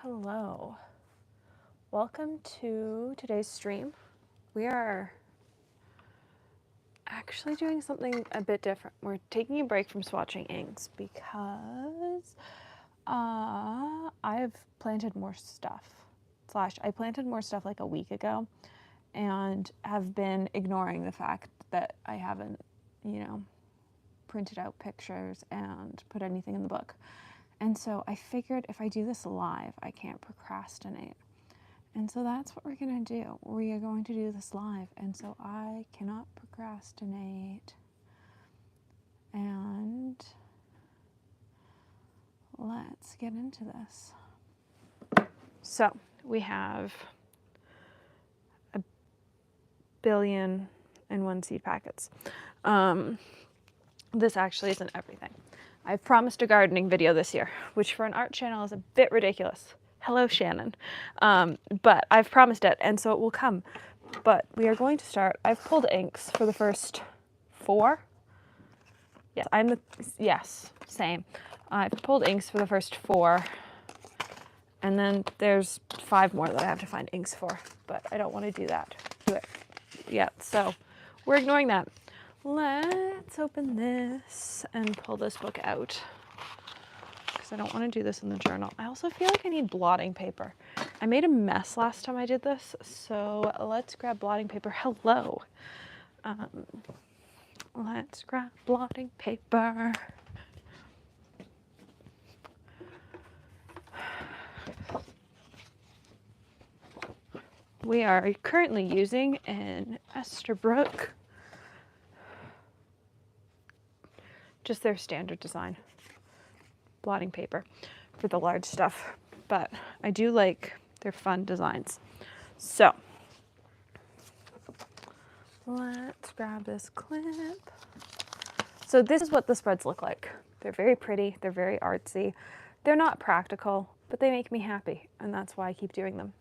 Hello. Welcome to today's stream. We are actually doing something a bit different. We're taking a break from swatching inks because I've planted more stuff. I planted more stuff like a week ago and have been ignoring the fact that I haven't, printed out pictures and put anything in the book. And so I figured if I do this live, I can't procrastinate. And so that's what we're going to do. We are going to do this live. And so I cannot procrastinate. And let's get into this. So we have 1,000,000,001 seed packets. This actually isn't everything. I've promised a gardening video this year, which for an art channel is a bit ridiculous. Hello, Shannon. But I've promised it, and so it will come. But we are going to start. I've pulled inks for the first 4. Yes, same. I've pulled inks for the first 4, and then there's 5 more that I have to find inks for, but I don't want to do that. So we're ignoring that. Let's open this and pull this book out because I don't want to do this in the journal. I also feel like I need blotting paper. I made a mess last time I did this, so let's grab blotting paper. Hello. Let's grab blotting paper. We are currently using an Esterbrook, just their standard design blotting paper for the large stuff, but I do like their fun designs. So let's grab this clip. So this is what the spreads look like. They're very pretty, they're very artsy. They're not practical, but they make me happy, and that's why I keep doing them.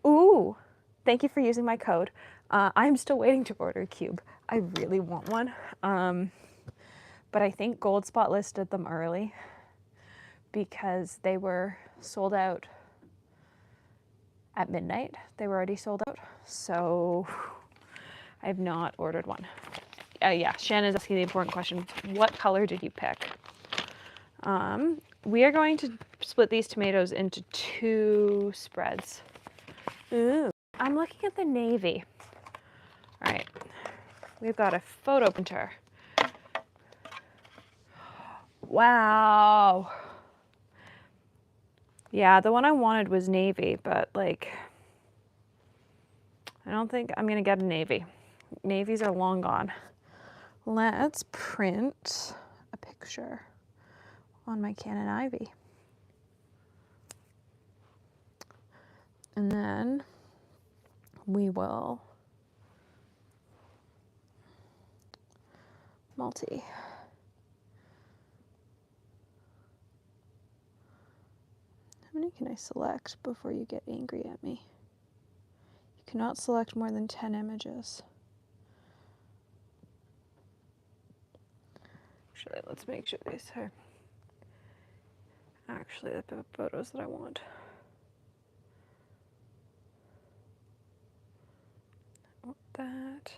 Ooh, thank you for using my code. I'm still waiting to order a cube. I really want one. But I think Goldspot listed them early because they were sold out at midnight. They were already sold out, so I have not ordered one. Yeah, Shannon's asking the important question, what color did you pick? We are going to split these tomatoes into 2 spreads. Ooh, I'm looking at the navy. All right, we've got a photo printer. Wow. Yeah, the one I wanted was navy, but like, I don't think I'm gonna get a navy. Navies are long gone. Let's print a picture on my Canon Ivy. And then we will multi. How many can I select before you get angry at me? You cannot select more than 10 images. Actually, let's make sure these are actually the photos that I want. I want that.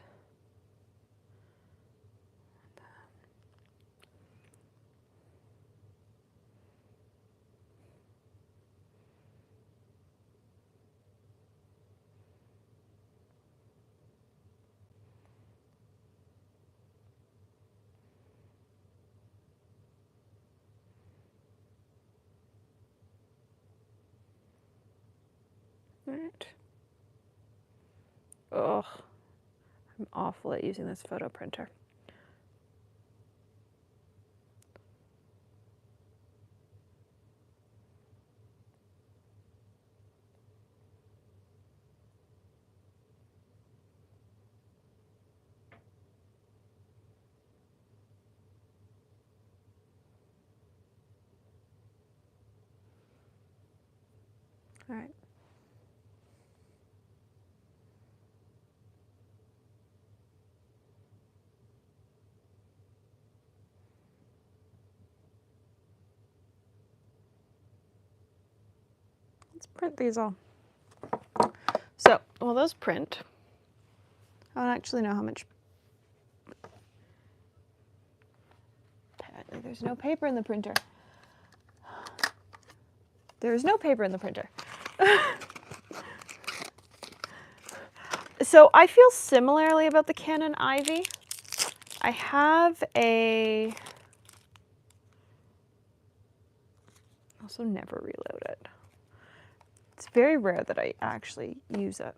Right. Ugh, I'm awful at using this photo printer. All right. let's print these all. So, while those print, I don't actually know how much. Apparently there's no paper in the printer. There's no paper in the printer. So I feel similarly about the Canon Ivy. I have a, also never reload it. It's very rare that I actually use it.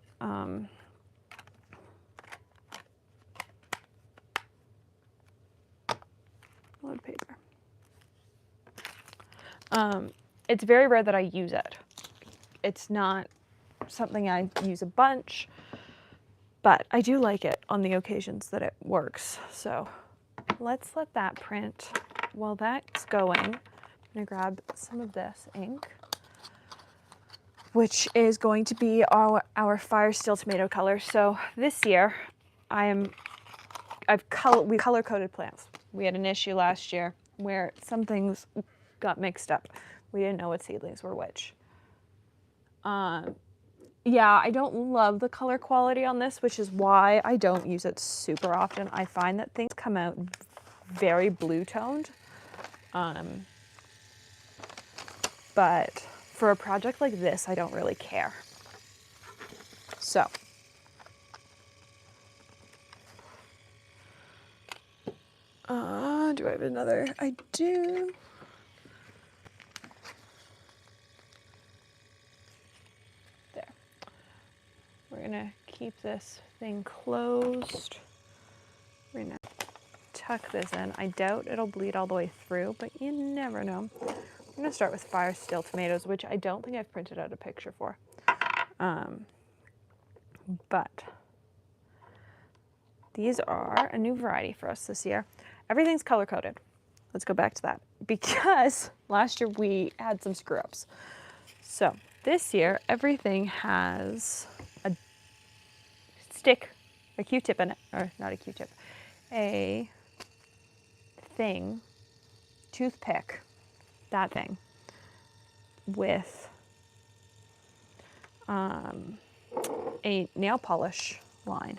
Load paper. It's very rare that I use it. It's not something I use a bunch, but I do like it on the occasions that it works. So let's let that print. While that's going, I'm gonna grab some of this ink, which is going to be our Fire Still Tomato color. So this year, we color coded plants. We had an issue last year where some things got mixed up. We didn't know what seedlings were which. Yeah, I don't love the color quality on this, which is why I don't use it super often. I find that things come out very blue toned. But for a project like this, I don't really care. So. Do I have another? I do. There. We're gonna keep this thing closed. We're gonna tuck this in. I doubt it'll bleed all the way through, but you never know. I'm gonna start with Fire Still Tomatoes, which I don't think I've printed out a picture for. But these are a new variety for us this year. Everything's color coded. Let's go back to that because last year we had some screw ups. So this year everything has a stick, a Q-tip in it, or not a Q-tip, a thing, toothpick, that thing, with a nail polish line.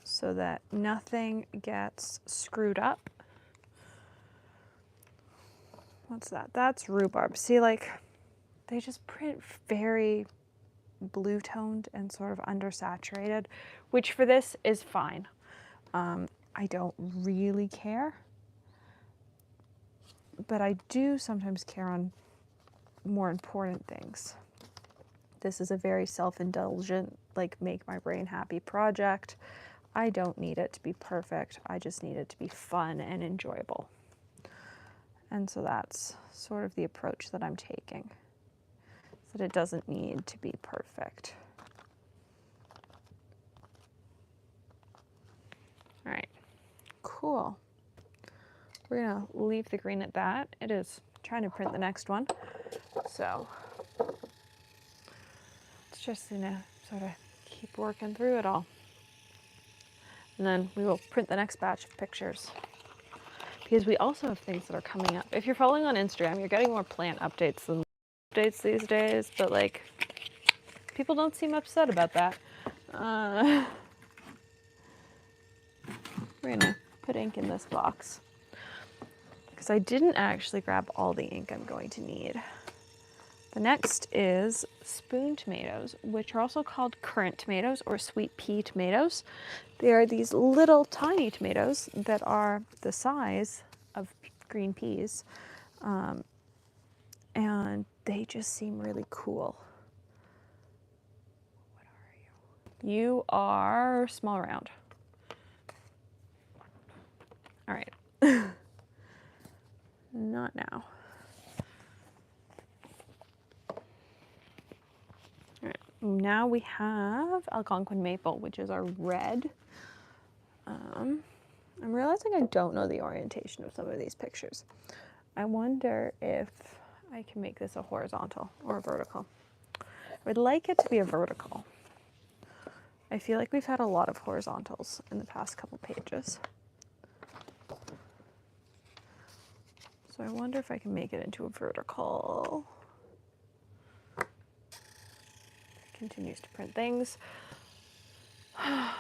So that nothing gets screwed up. What's that? That's rhubarb. See, like, they just print very blue toned and sort of undersaturated, which for this is fine. I don't really care, but I do sometimes care on more important things. This is a very self-indulgent, like, make my brain happy project. I don't need it to be perfect. I just need it to be fun and enjoyable. And so that's sort of the approach that I'm taking, that it doesn't need to be perfect. All right, cool. We're gonna leave the green at that. It is trying to print the next one. So it's just gonna sort of keep working through it all. And then we will print the next batch of pictures. Because we also have things that are coming up. If you're following on Instagram, you're getting more plant updates than updates these days, but like, people don't seem upset about that. We're gonna put ink in this box because I didn't actually grab all the ink I'm going to need. The next is spoon tomatoes, which are also called currant tomatoes or sweet pea tomatoes. They are these little tiny tomatoes that are the size of green peas, and they just seem really cool. What are you? You are small round. All right. Not now. All right. Now we have Algonquin maple, which is our red. I'm realizing I don't know the orientation of some of these pictures. I wonder if I can make this a horizontal or a vertical. I would like it to be a vertical. I feel like we've had a lot of horizontals in the past couple pages. So I wonder if I can make it into a vertical. Continues to print things. I'm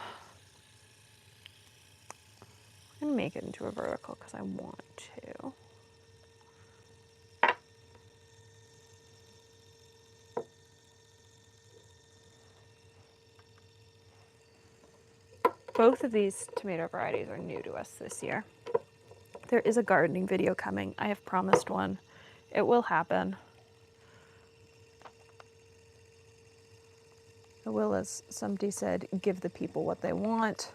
gonna make it into a vertical because I want to. Both of these tomato varieties are new to us this year. There is a gardening video coming. I have promised one. It will happen. I will, as somebody said, give the people what they want,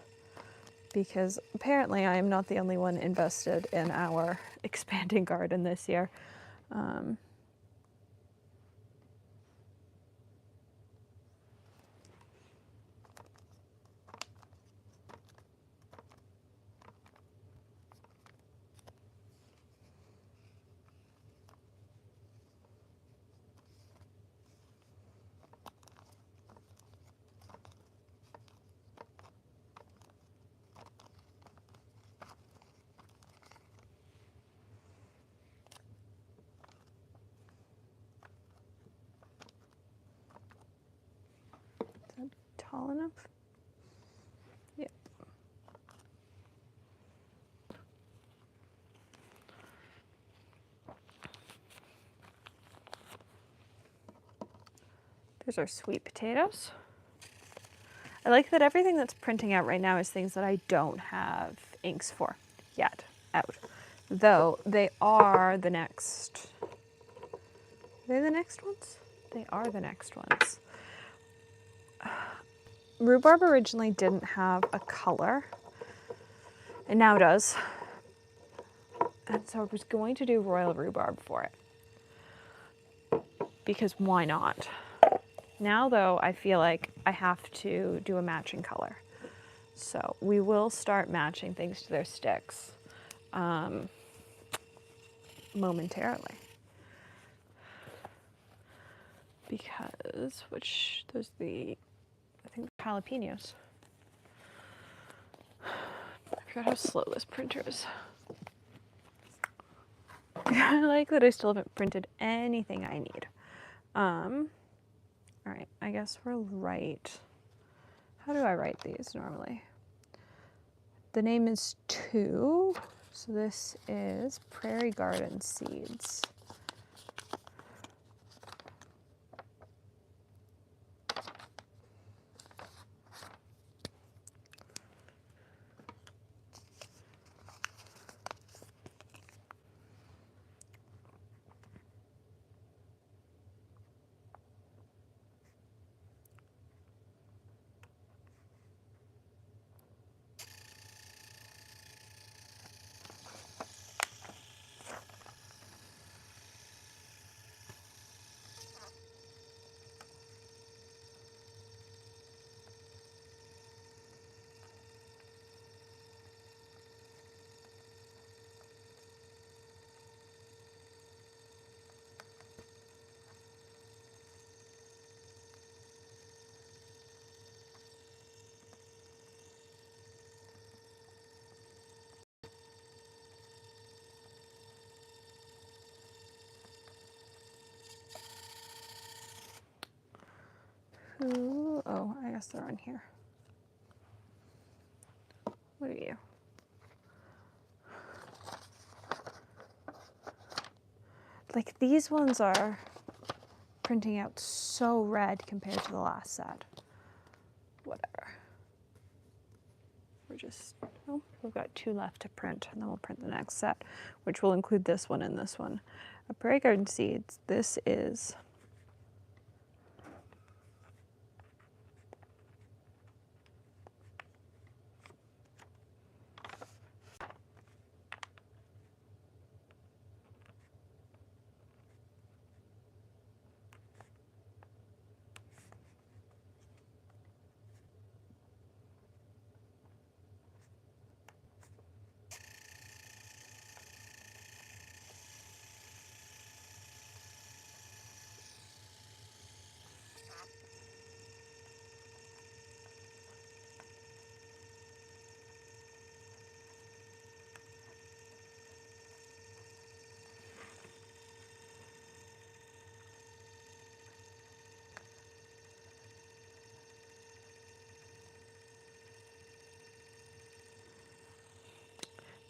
because apparently I am not the only one invested in our expanding garden this year. Is that tall enough? Yep. There's our sweet potatoes. I like that everything that's printing out right now is things that I don't have inks for yet out. Though they are the next. Are they the next ones? They are the next ones. Rhubarb originally didn't have a color. It now does. And so I was going to do royal rhubarb for it. Because why not? Now though, I feel like I have to do a matching color. So we will start matching things to their sticks momentarily. Because, there's the, I think the jalapenos. I forgot how slow this printer is. I like that I still haven't printed anything I need. All right, I guess we'll write, how do I write these normally? The name is 2, so this is Prairie Garden Seeds. Ooh, oh, I guess they're on here. What are you? Like these ones are printing out so red compared to the last set. Whatever. We're just, oh, we've got 2 left to print, and then we'll print the next set, which will include this one and this one. A Prairie Garden Seeds, this is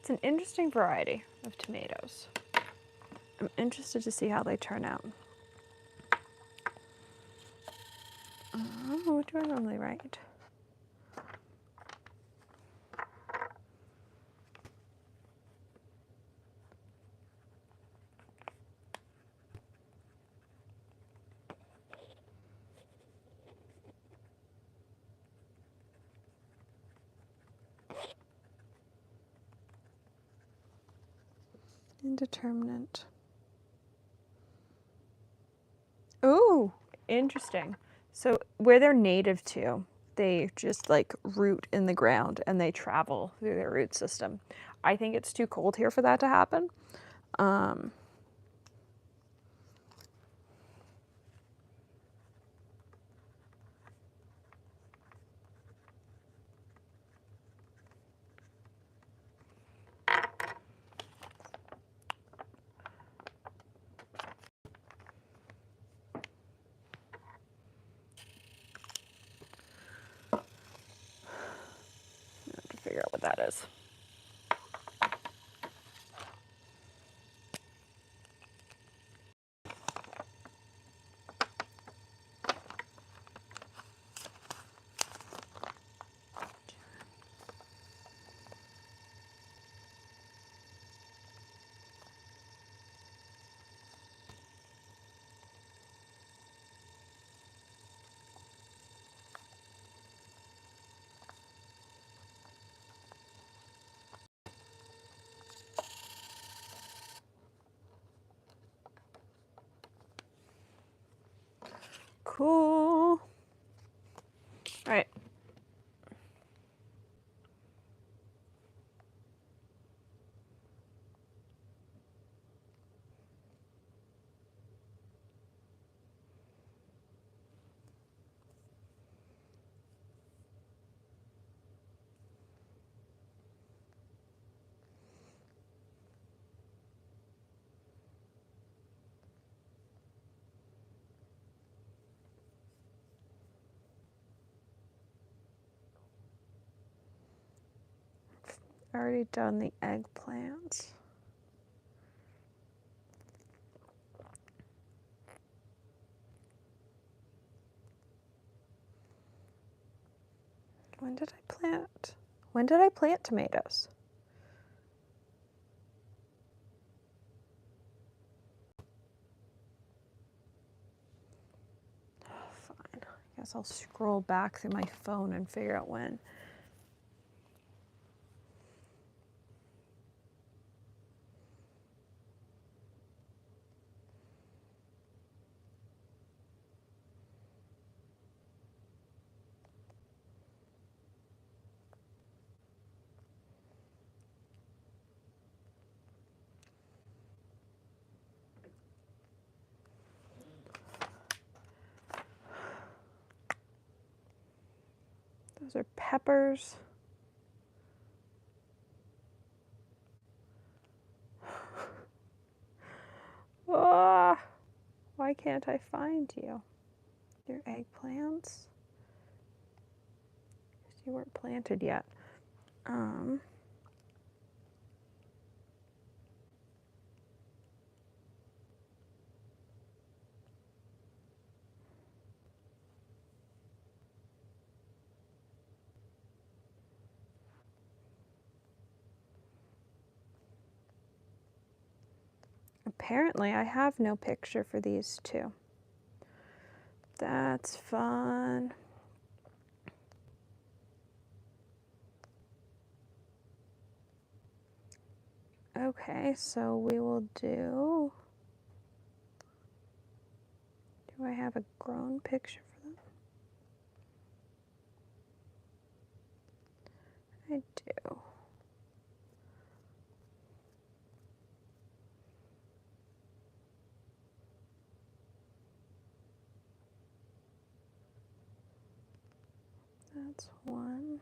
It's an interesting variety of tomatoes. I'm interested to see how they turn out. What do I normally write? Indeterminate. Ooh, interesting. So where they're native to, they just like root in the ground and they travel through their root system. I think it's too cold here for that to happen. I have to figure out what that is. Cool. All right. Already done the eggplants. When did I plant? When did I plant tomatoes? Fine. I guess I'll scroll back through my phone and figure out when. Those are peppers. Ah, why can't I find you? Your eggplants? You weren't planted yet. Apparently, I have no picture for these two. That's fun. Okay, so we will do. Do I have a grown picture for them? I do. That's one.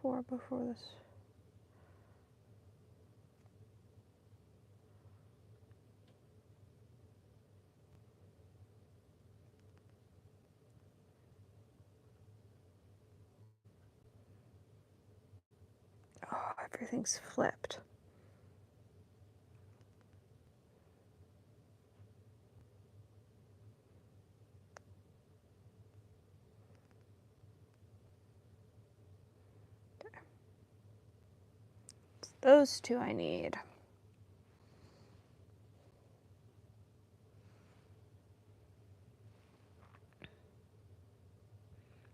Four before this. Everything's flipped. There. It's those two I need.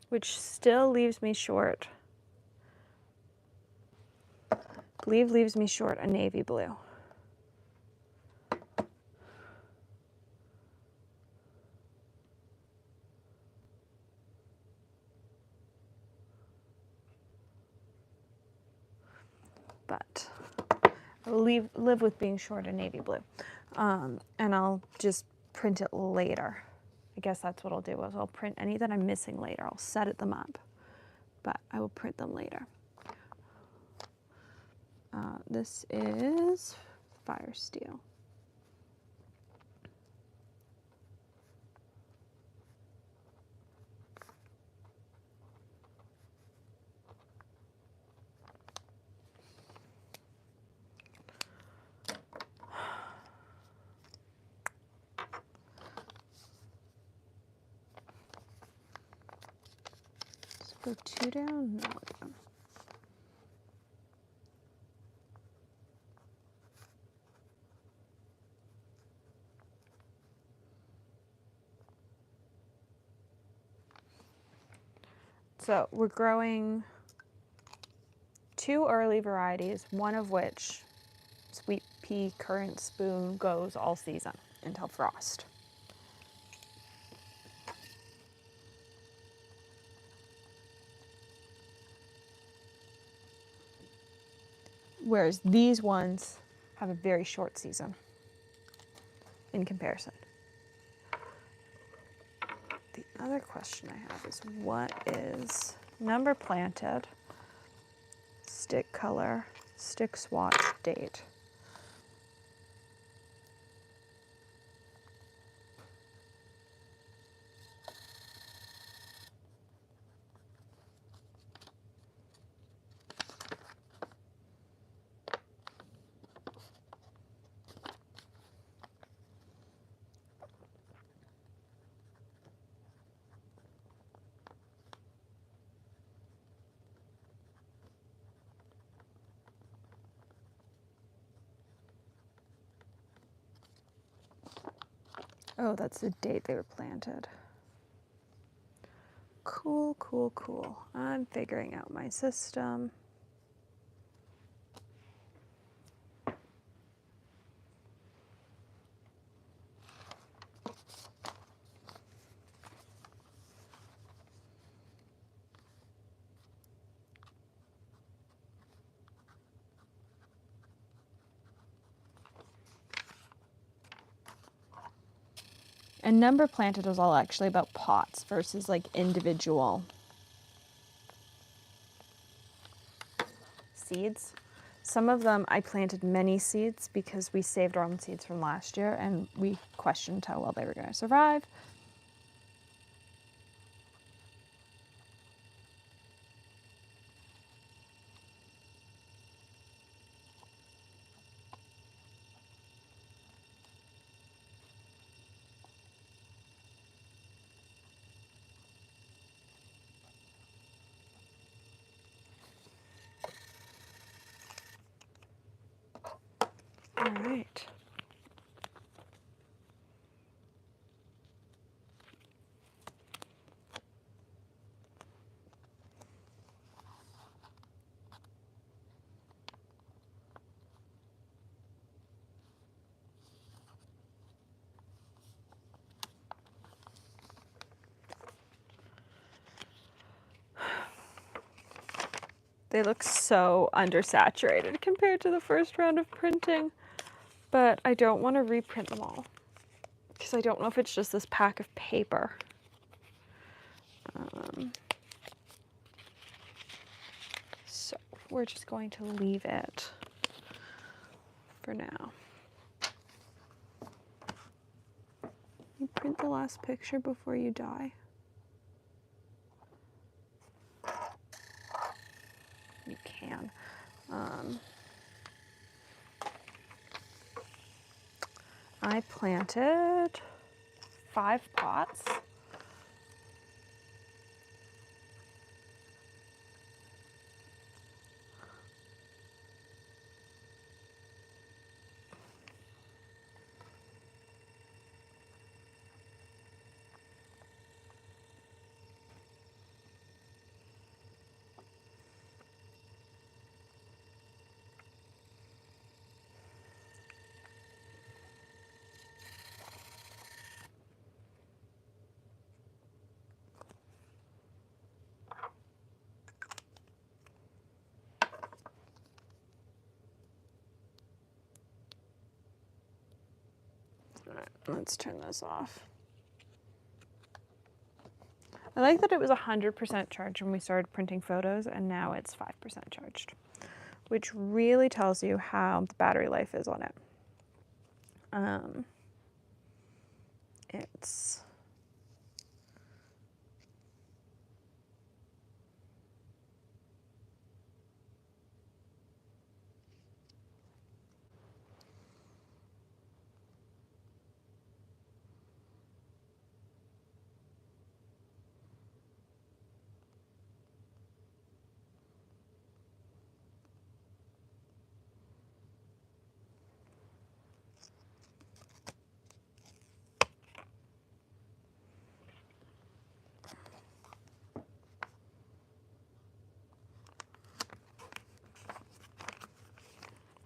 Which still leaves me short. I believe leaves me short a navy blue. But I'll live with being short a navy blue. And I'll just print it later. I guess that's what I'll do, is I'll print any that I'm missing later. I'll set them up, but I will print them later. This is Fire Steel. Let's go 2 down, no, 1 down. So we're growing 2 early varieties, one of which, Sweet Pea Currant Spoon, goes all season until frost. Whereas these ones have a very short season in comparison. The other question I have is, what is number planted, stick color, stick swatch, date? Oh, that's the date they were planted. Cool, cool, cool. I'm figuring out my system. And number planted was all actually about pots versus like individual seeds. Some of them I planted many seeds because we saved our own seeds from last year and we questioned how well they were going to survive. All right. They look so undersaturated compared to the first round of printing, but I don't want to reprint them all because I don't know if it's just this pack of paper. So we're just going to leave it for now. You print the last picture before you die. You can. I planted 5 pots. All right, let's turn this off. I like that it was 100% charged when we started printing photos, and now it's 5% charged, which really tells you how the battery life is on it. It's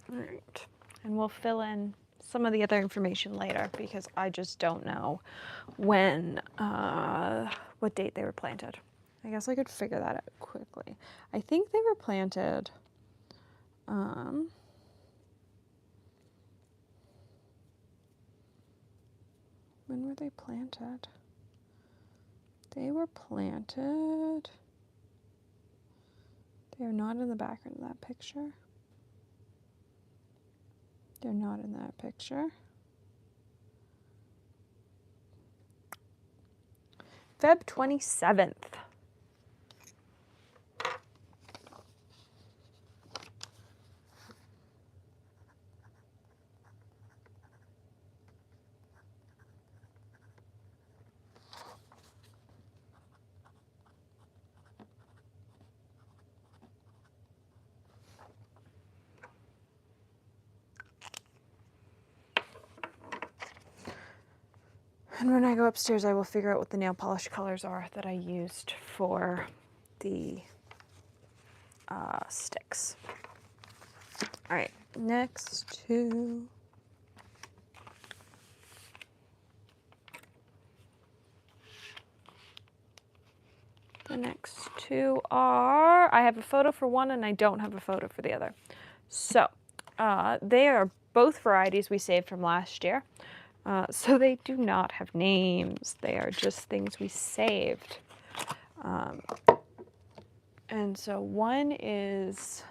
all right, and we'll fill in some of the other information later because I just don't know when, what date they were planted. I guess I could figure that out quickly. I think they were planted, when were they planted? They were planted, they're not in the background of that picture. They're not in that picture. Feb 27th. And when I go upstairs, I will figure out what the nail polish colors are that I used for the sticks. All right, next two. The next two are, I have a photo for one and I don't have a photo for the other. So they are both varieties we saved from last year. So they do not have names. They are just things we saved. And so one is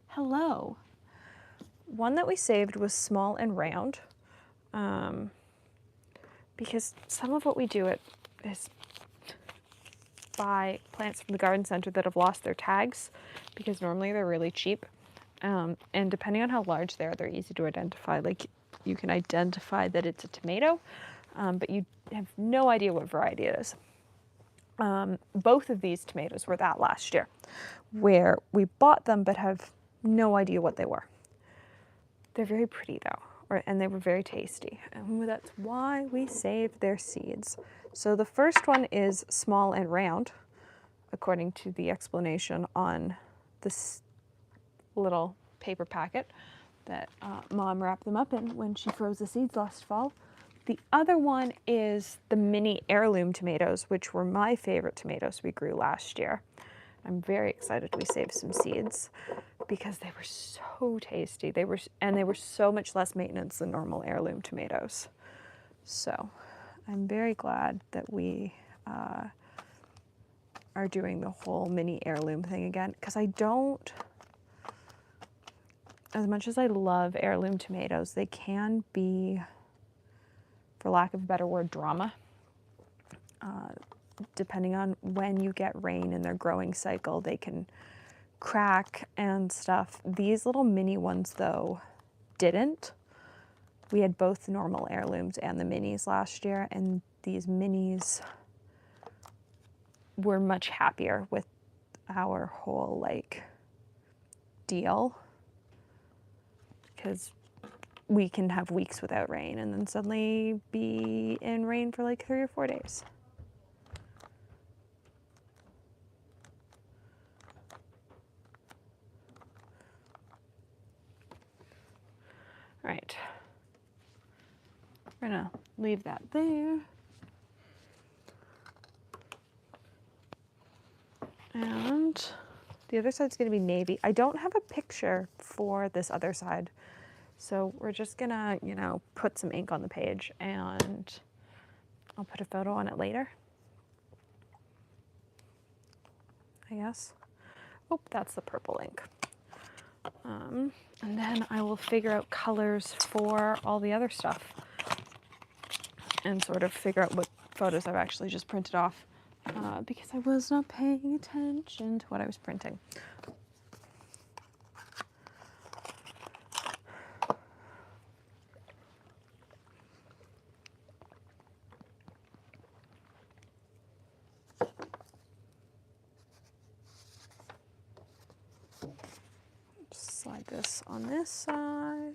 Hello. One that we saved was small and round, because some of what we do is buy plants from the garden center that have lost their tags, because normally they're really cheap. And depending on how large they are, they're easy to identify. Like, you can identify that it's a tomato, but you have no idea what variety it is. Both of these tomatoes were that last year, where we bought them but have no idea what they were. They're very pretty though, and they were very tasty, and that's why we saved their seeds. So the first one is small and round, according to the explanation on this little paper packet that Mom wrapped them up in when she froze the seeds last fall. The other one is the mini heirloom tomatoes, which were my favorite tomatoes we grew last year. I'm very excited we saved some seeds because they were so tasty. They were so much less maintenance than normal heirloom tomatoes. So I'm very glad that we are doing the whole mini heirloom thing again, because I don't, as much as I love heirloom tomatoes, they can be, for lack of a better word, drama. Depending on when you get rain in their growing cycle, they can crack and stuff. These little mini ones though didn't. We had both normal heirlooms and the minis last year, and these minis were much happier with our whole like deal, because we can have weeks without rain and then suddenly be in rain for like 3 or 4 days. All right, we're gonna leave that there. And the other side's gonna be navy. I don't have a picture for this other side, so we're just gonna, you know, put some ink on the page and I'll put a photo on it later, I guess. Oh, that's the purple ink. And then I will figure out colors for all the other stuff and sort of figure out what photos I've actually just printed off because I was not paying attention to what I was printing. Just slide this on this side.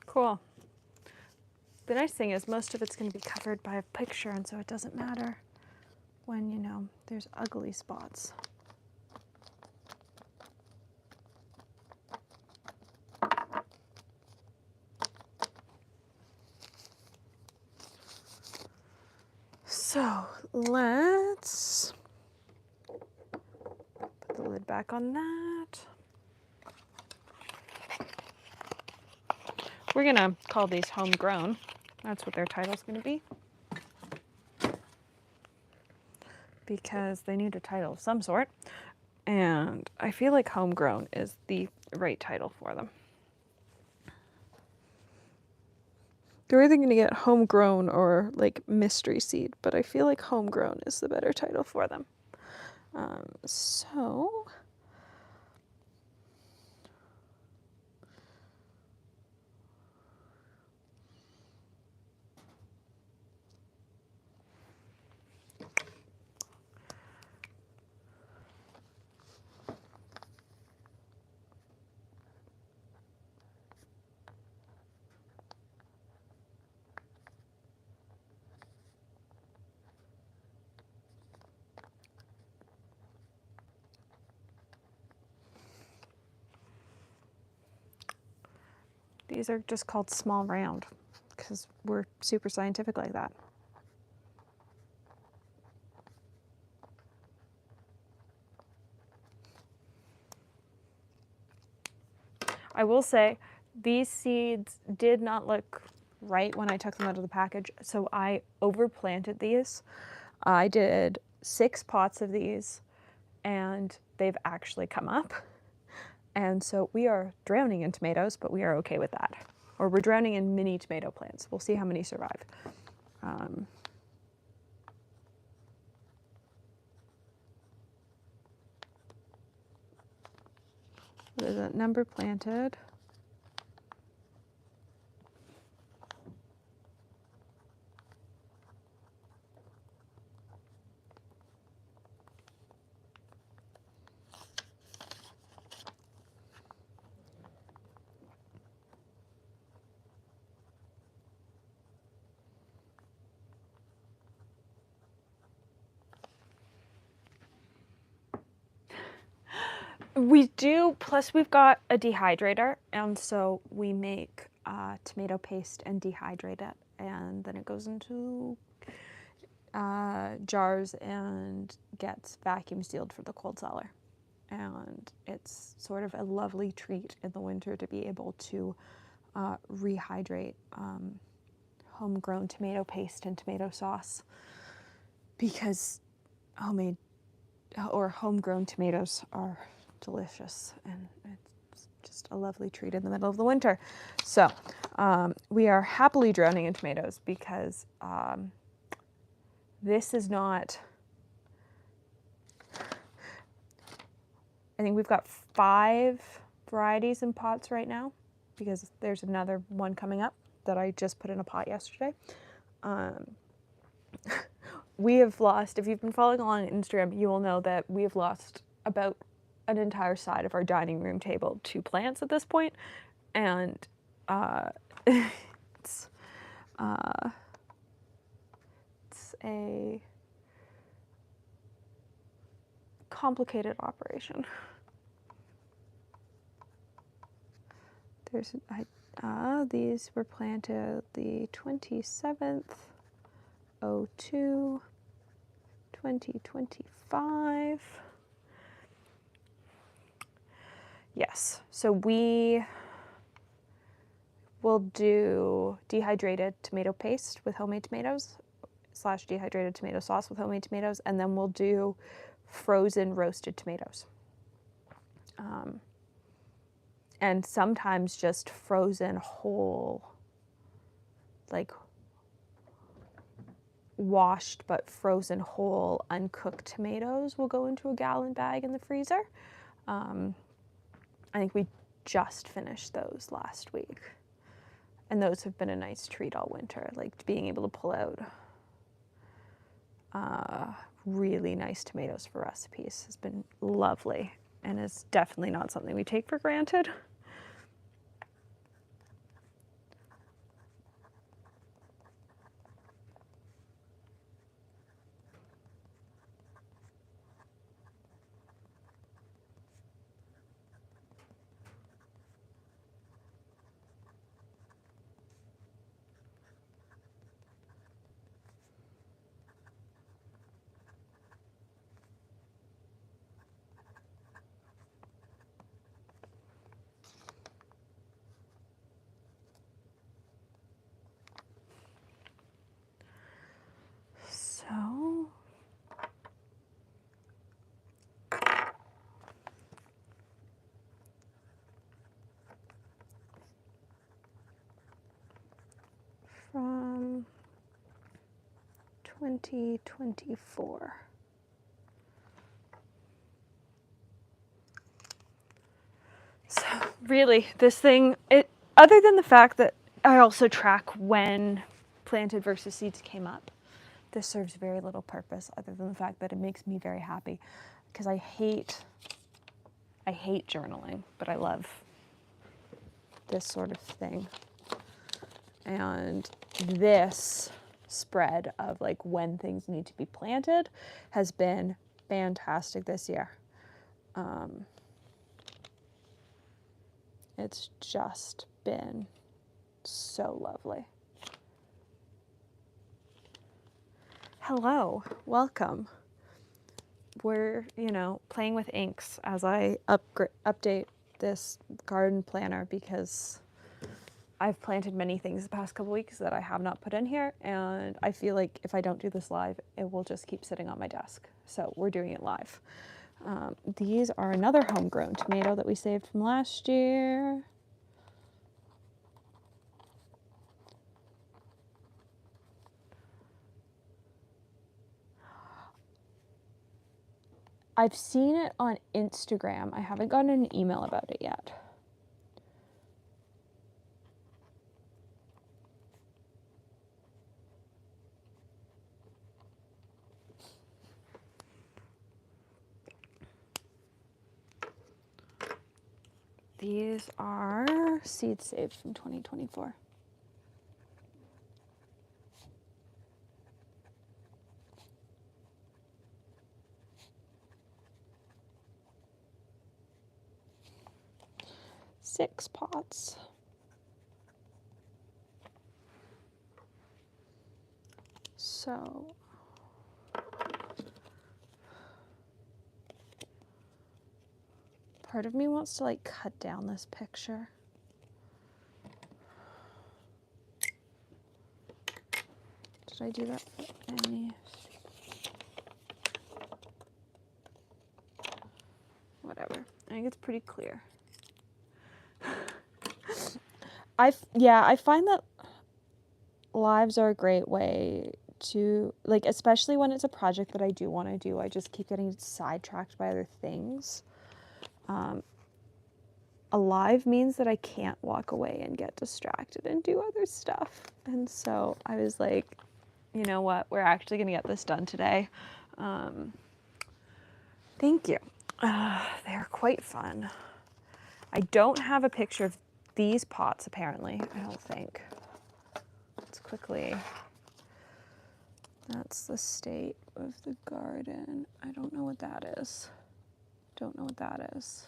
Cool. The nice thing is most of it's going to be covered by a picture, and so it doesn't matter when, you know, there's ugly spots. So let's put the lid back on that. We're gonna call these homegrown. That's what their title's gonna be, because they need a title of some sort. And I feel like homegrown is the right title for them. They're either gonna get homegrown or like mystery seed, but I feel like homegrown is the better title for them. So these are just called small round because we're super scientific like that. I will say these seeds did not look right when I took them out of the package. So I overplanted these. I did 6 pots of these and they've actually come up. And so we are drowning in tomatoes, but we are okay with that. Or we're drowning in mini tomato plants. We'll see how many survive. There's a number planted. We do, plus we've got a dehydrator, and so we make tomato paste and dehydrate it, and then it goes into jars and gets vacuum sealed for the cold cellar. And it's sort of a lovely treat in the winter to be able to rehydrate homegrown tomato paste and tomato sauce, because homemade or homegrown tomatoes are delicious, and it's just a lovely treat in the middle of the winter. So we are happily drowning in tomatoes because this is not, I think we've got 5 varieties in pots right now, because there's another one coming up that I just put in a pot yesterday. We have lost, if you've been following along on Instagram, you will know that we have lost about an entire side of our dining room table to plants at this point. And it's a complicated operation. These were planted the 27th, 02, 2025. Yes, so we will do dehydrated tomato paste with homemade tomatoes / dehydrated tomato sauce with homemade tomatoes, and then we'll do frozen roasted tomatoes. And sometimes just frozen whole, like washed but frozen whole uncooked tomatoes will go into a gallon bag in the freezer. I think we just finished those last week, and those have been a nice treat all winter, like being able to pull out really nice tomatoes for recipes has been lovely, and it's definitely not something we take for granted. So from 2024. So really, this thing, other than the fact that I also track when planted versus seeds came up, this serves very little purpose other than the fact that it makes me very happy, because I hate journaling, but I love this sort of thing. And this spread of like when things need to be planted has been fantastic this year. It's just been so lovely. Hello, welcome. We're, playing with inks as I update this garden planner, because I've planted many things the past couple weeks that I have not put in here, and I feel like if I don't do this live, it will just keep sitting on my desk. So we're doing it live. These are another homegrown tomato that we saved from last year. I've seen it on Instagram. I haven't gotten an email about it yet. These are seeds saved from 2024. Six pots. So part of me wants to like cut down this picture. Did I do that for any? Whatever. I think it's pretty clear. I find that lives are a great way to, like, especially when it's a project that I do want to do. I just keep getting sidetracked by other things. A live means that I can't walk away and get distracted and do other stuff. And so I was like, you know what? We're actually going to get this done today. Thank you. They're quite fun. I don't have a picture of these pots, apparently. I don't think. Let's quickly. That's the state of the garden. I don't know what that is. Don't know what that is.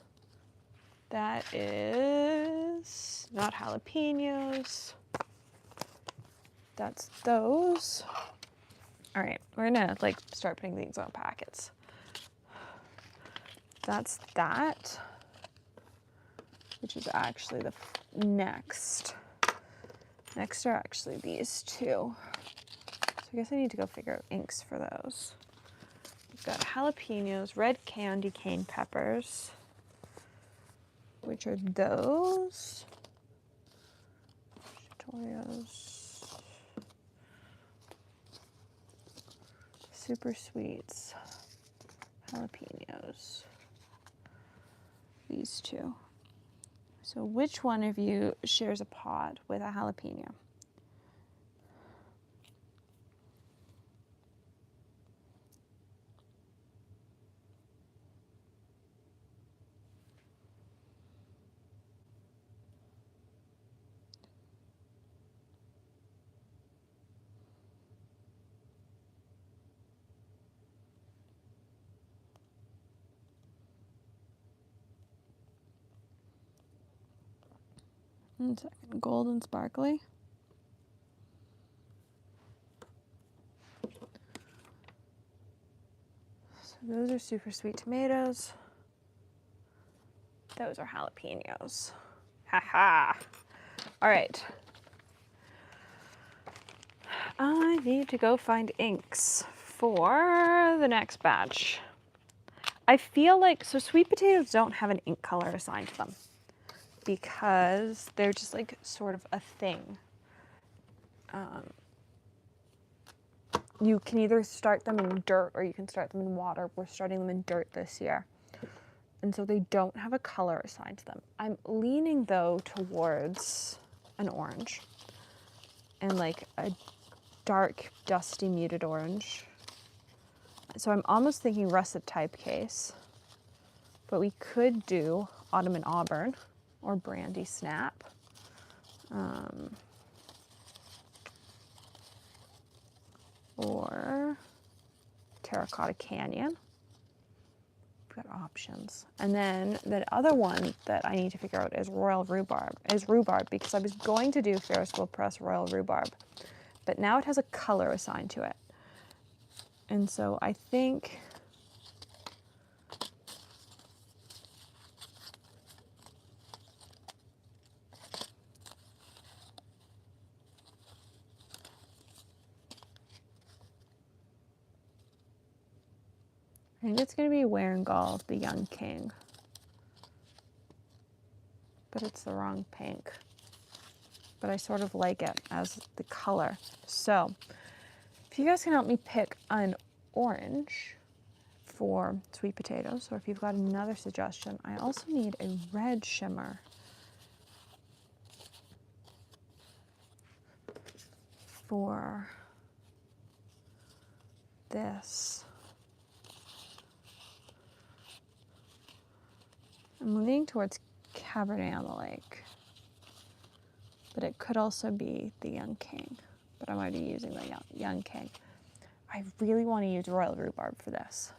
That is not jalapenos. That's those. All right, we're gonna like start putting these on packets. That's that, which is actually the next. Next are actually these two. So I guess I need to go figure out inks for those. We've got jalapenos, red candy cane peppers, which are those. Cheetos. Super sweets. Jalapenos. These two. So which one of you shares a pod with a jalapeno? One second, gold and sparkly. So those are super sweet tomatoes. Those are jalapenos. Haha. All right. I need to go find inks for the next batch. I feel like, so sweet potatoes don't have an ink color assigned to them because they're just like sort of a thing. You can either start them in dirt or you can start them in water. We're starting them in dirt this year. And so they don't have a color assigned to them. I'm leaning though towards an orange and like a dark, dusty, muted orange. So I'm almost thinking russet type case, but we could do autumn and auburn or brandy snap. Or terracotta canyon. We've got options. And then the other one that I need to figure out is royal rhubarb, because I was going to do Ferris Wheel Press royal rhubarb, but now it has a color assigned to it. And so I think think it's going to be Warringal, the Young King. But it's the wrong pink. But I sort of like it as the color. So, if you guys can help me pick an orange for sweet potatoes, or if you've got another suggestion, I also need a red shimmer for this. I'm leaning towards Cabernet on the Lake, but it could also be the Young King, but I'm already using the Young King. I really want to use Royal Rhubarb for this.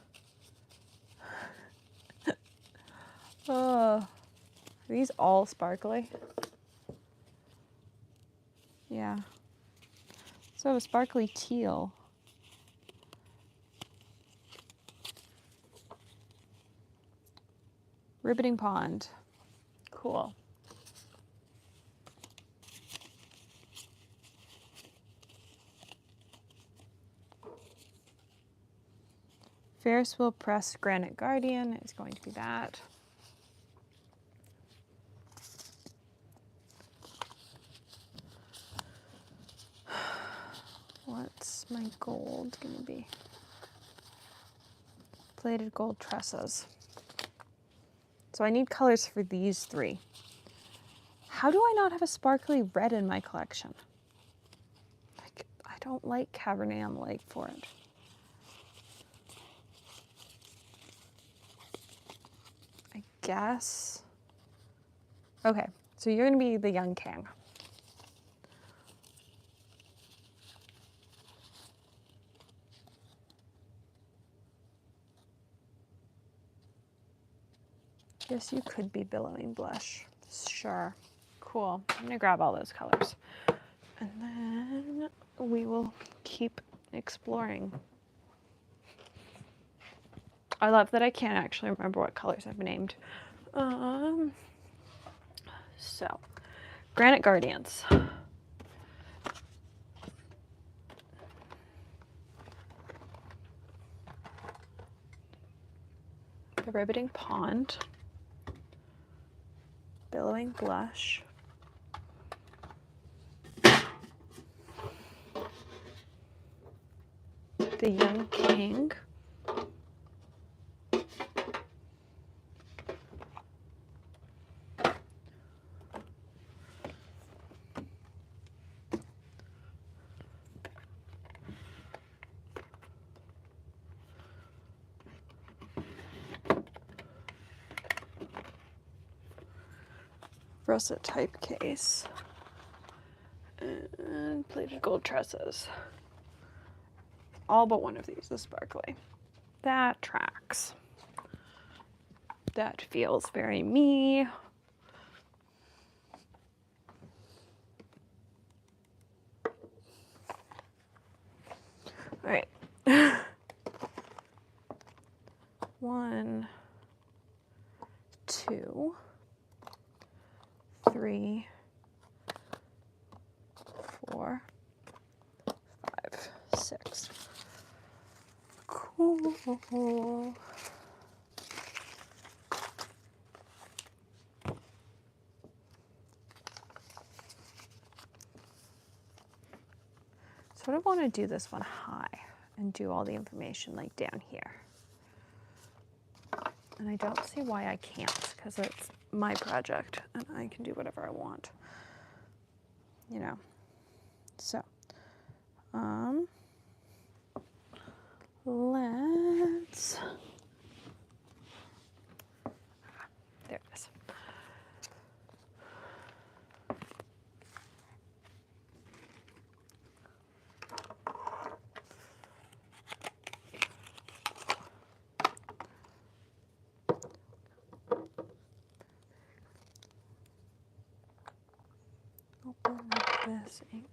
Oh, are these all sparkly? Yeah. So a sparkly teal. Ribbiting Pond. Cool. Ferris Wheel Press Granite Guardian is going to be that. What's my gold going to be? Plated gold tresses. So I need colors for these three. How do I not have a sparkly red in my collection? Like, I don't like Cabernet on the Lake for it. I guess. Okay, so you're going to be the Young King. Guess you could be Billowing Blush. Sure. Cool. I'm going to grab all those colors. And then we will keep exploring. I love that I can't actually remember what colors I've named. So, Granite Guardians. The Ribbiting Pond. Billowing Blush. The Young King. Russet type case. And plated gold tresses. All but one of these is sparkly. That tracks. That feels very me. All right. 1, 2, 3, 4, 5, 6. Cool. Sort of want to do this one high and do all the information like down here. And I don't see why I can't, because it's my project and I can do whatever I want. You know. So, let's, there it is. Open up this ink.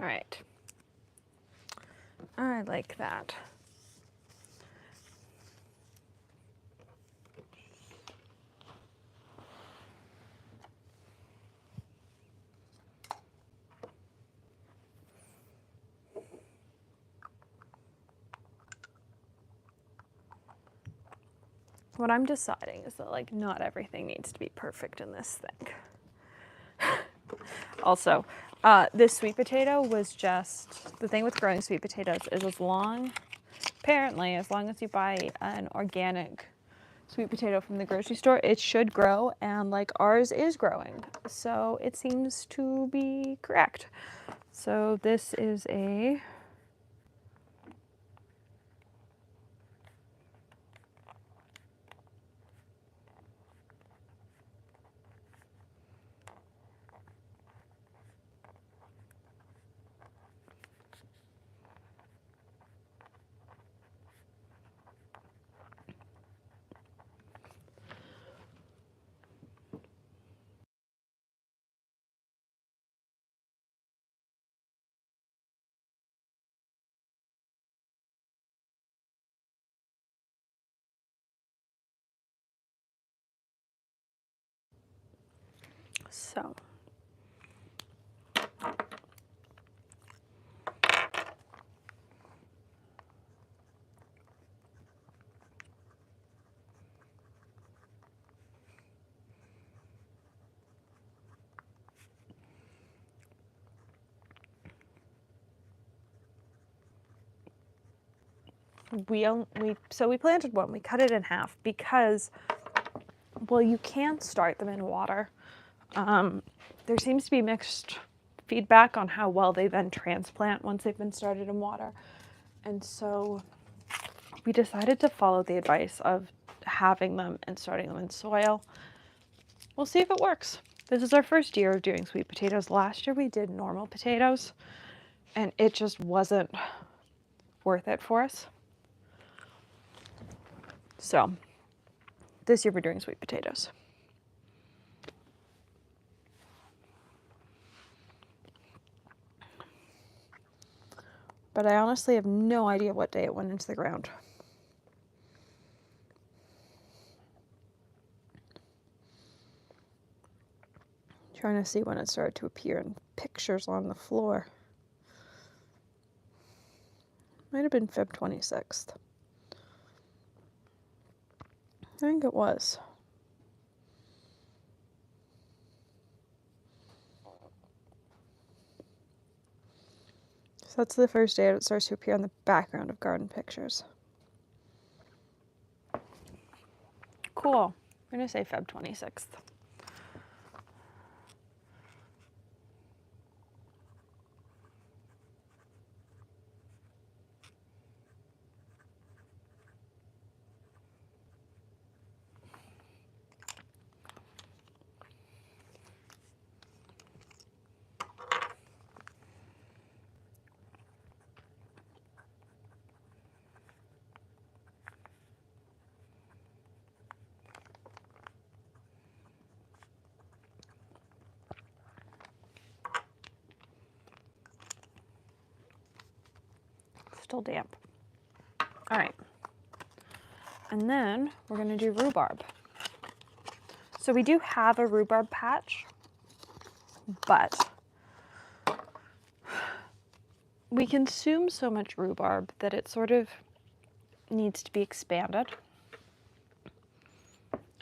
right. I like that. What I'm deciding is that, like, not everything needs to be perfect in this thing. Also, this sweet potato was just, the thing with growing sweet potatoes is apparently, as long as you buy an organic sweet potato from the grocery store, it should grow, and like ours is growing. So it seems to be correct. So this is a so. We planted one. We cut it in half because, well, you can start them in water. There seems to be mixed feedback on how well they then transplant once they've been started in water. And so we decided to follow the advice of having them and starting them in soil. We'll see if it works. This is our first year of doing sweet potatoes. Last year we did normal potatoes, and it just wasn't worth it for us. So this year we're doing sweet potatoes. But I honestly have no idea what day it went into the ground. Trying to see when it started to appear in pictures on the floor. Might have been Feb 26th. I think it was. So that's the first day it starts to appear in the background of garden pictures. Cool. I'm going to say Feb 26th. Still damp. All right. And then we're going to do rhubarb. So we do have a rhubarb patch, but we consume so much rhubarb that it sort of needs to be expanded.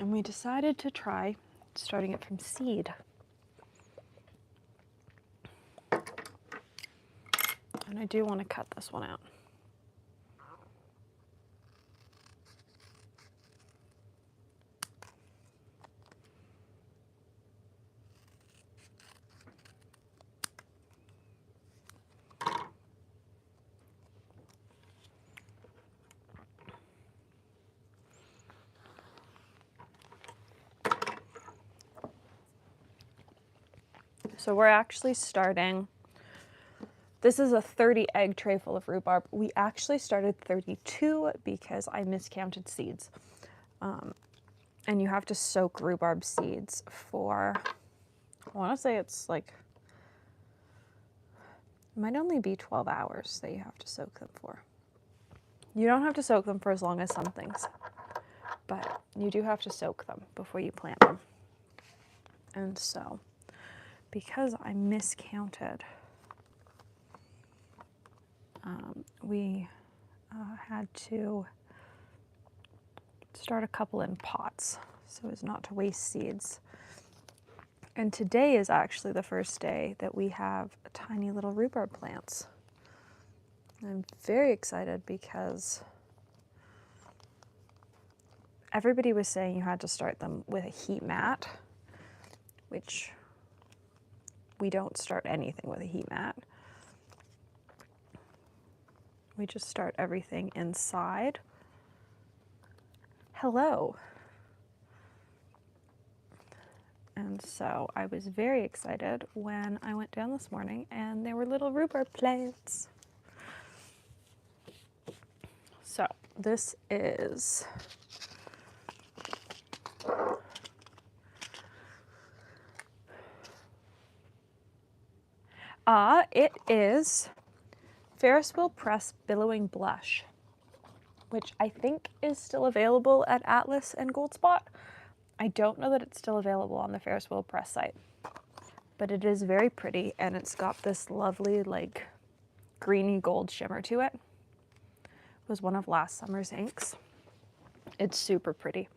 And we decided to try starting it from seed. And I do want to cut this one out. So we're actually starting, this is a 30 egg tray full of rhubarb. We actually started 32 because I miscounted seeds. And you have to soak rhubarb seeds for, I want to say it's like It might only be 12 hours that you have to soak them for. You don't have to soak them for as long as some things, but you do have to soak them before you plant them. And so, because I miscounted, we had to start a couple in pots so as not to waste seeds. And today is actually the first day that we have tiny little rhubarb plants. I'm very excited because everybody was saying you had to start them with a heat mat, which we don't start anything with a heat mat. We just start everything inside. Hello. And so I was very excited when I went down this morning and there were little rhubarb plants. So this is it is Ferris Wheel Press Billowing Blush, which I think is still available at Atlas and Goldspot. I don't know that it's still available on the Ferris Wheel Press site, but it is very pretty and it's got this lovely like greeny gold shimmer to it. It was one of last summer's inks. It's super pretty.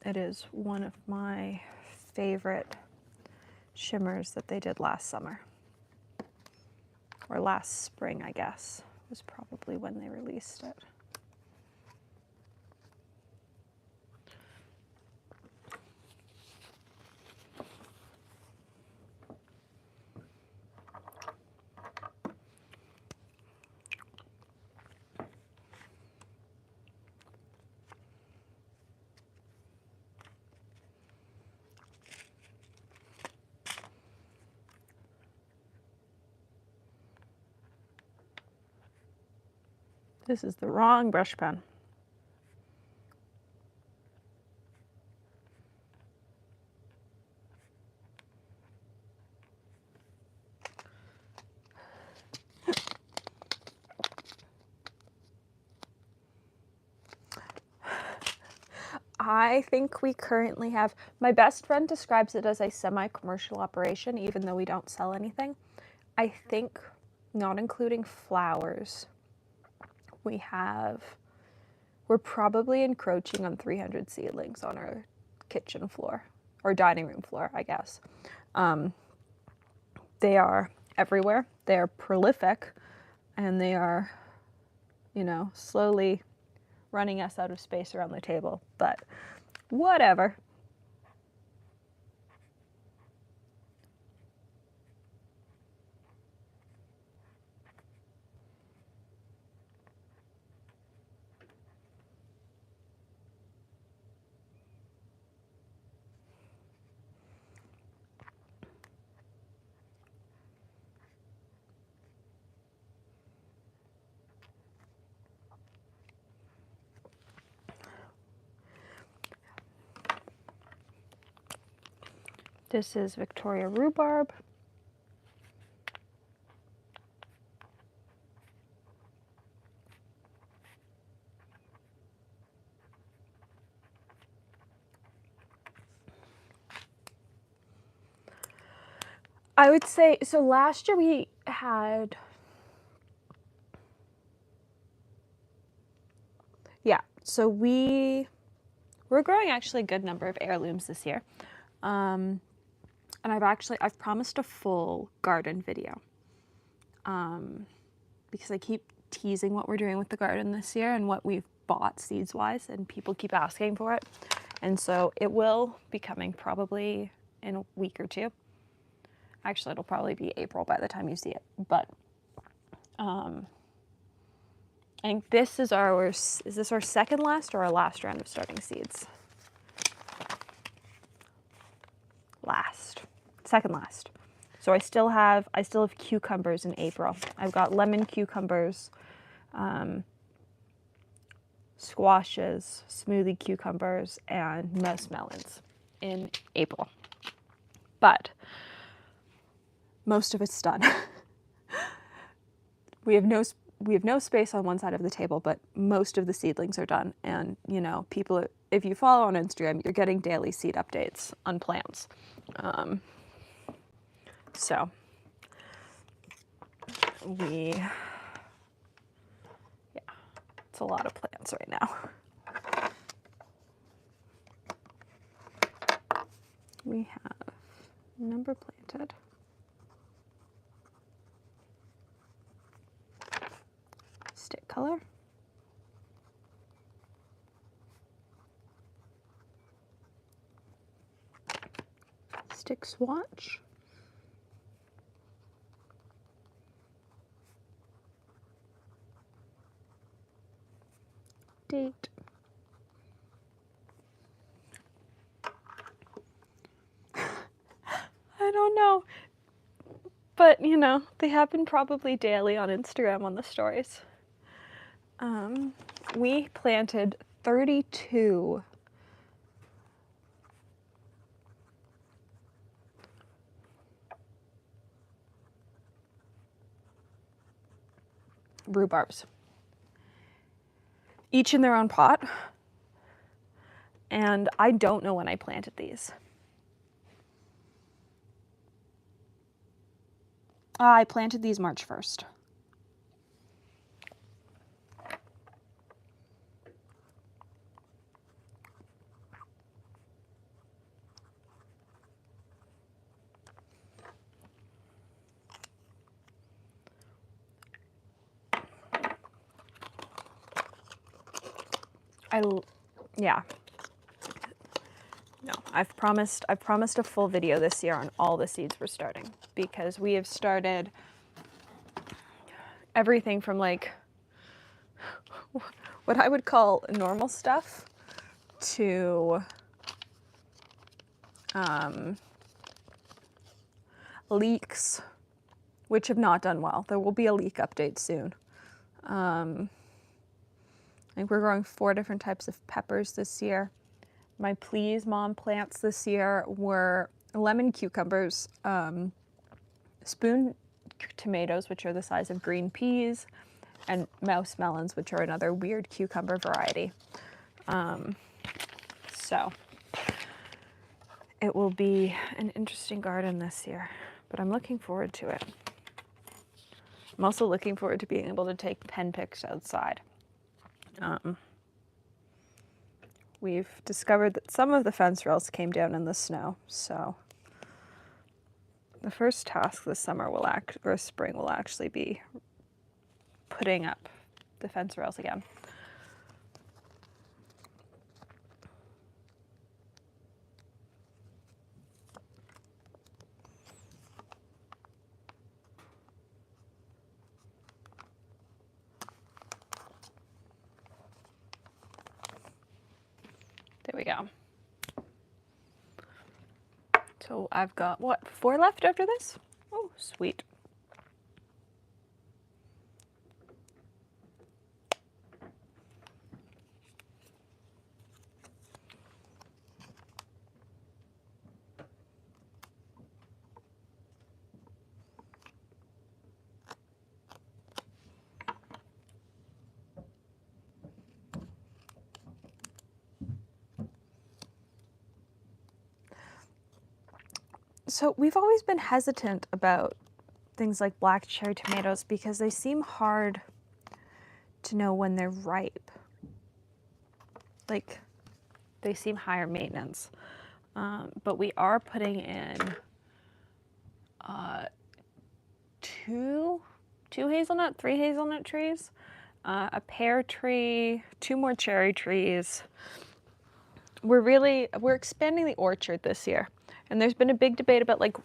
It is one of my favorite shimmers that they did last summer. Or last spring, I guess, was probably when they released it. This is the wrong brush pen. I think we currently have, my best friend describes it as a semi-commercial operation, even though we don't sell anything. I think, not including flowers, we're probably encroaching on 300 seedlings on our kitchen floor, or dining room floor, I guess. They are everywhere. They are prolific, and they are, you know, slowly running us out of space around the table, but whatever. This is Victoria Rhubarb. I would say, so last year we had, so we're growing actually a good number of heirlooms this year. And I've promised a full garden video. Because I keep teasing what we're doing with the garden this year and what we've bought seeds-wise, and people keep asking for it. And so it will be coming probably in a week or two. Actually, it'll probably be April by the time you see it. But I think this is this our second last or our last round of starting seeds? Second last. So I still have cucumbers in April. I've got lemon cucumbers, squashes, smoothie cucumbers, and mouse melons in April. But most of it's done. we have no space on one side of the table, but most of the seedlings are done. And, you know, people, if you follow on Instagram, you're getting daily seed updates on plants. So yeah, it's a lot of plants right now. We have number planted. Stick color. Stick swatch. Date. I don't know. But, you know, they happen probably daily on Instagram on the stories. We planted 32 rhubarbs, each in their own pot. And I don't know when I planted these. I planted these March 1st. Yeah. No, I've promised a full video this year on all the seeds we're starting, because we have started everything from like what I would call normal stuff to leeks, which have not done well. There will be a leek update soon. I think we're growing 4 different types of peppers this year. My Please Mom plants this year were lemon cucumbers, spoon tomatoes, which are the size of green peas, and mouse melons, which are another weird cucumber variety. So it will be an interesting garden this year, but I'm looking forward to it. I'm also looking forward to being able to take pen picks outside. We've discovered that some of the fence rails came down in the snow, so the first task this summer or spring will actually be putting up the fence rails again. There we go. So I've got, what, 4 left after this? Oh, sweet. So we've always been hesitant about things like black cherry tomatoes because they seem hard to know when they're ripe. Like, they seem higher maintenance. But we are putting in 3 hazelnut trees, a pear tree, 2 more cherry trees. We're expanding the orchard this year. And there's been a big debate about like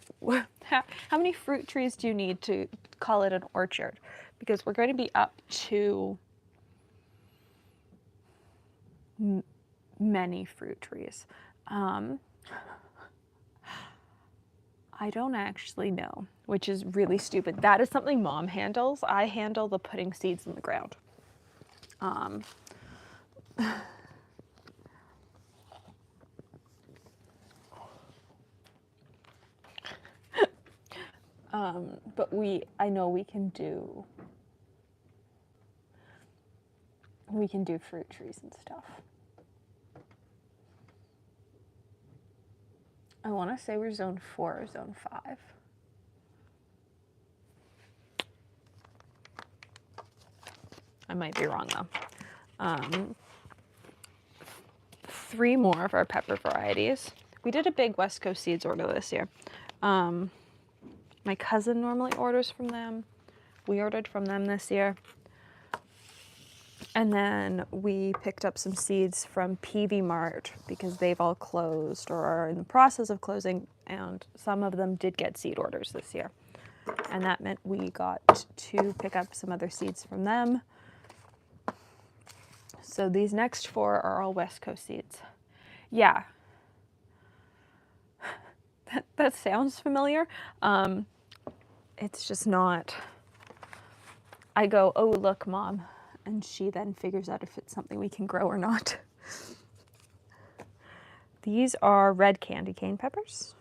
how many fruit trees do you need to call it an orchard? Because we're going to be up to many fruit trees. I don't actually know, which is really stupid. That is something Mom handles. I handle the putting seeds in the ground. But I know we can do we can do fruit trees and stuff. I want to say we're zone 4 or zone 5. I might be wrong though. 3 more of our pepper varieties. We did a big West Coast Seeds order this year. My cousin normally orders from them. We ordered from them this year. And then we picked up some seeds from Peavey Mart because they've all closed or are in the process of closing, and some of them did get seed orders this year. And that meant we got to pick up some other seeds from them. So these next 4 are all West Coast seeds. Yeah. That sounds familiar. It's just not. I go, oh, look, Mom. And she then figures out if it's something we can grow or not. These are red candy cane peppers,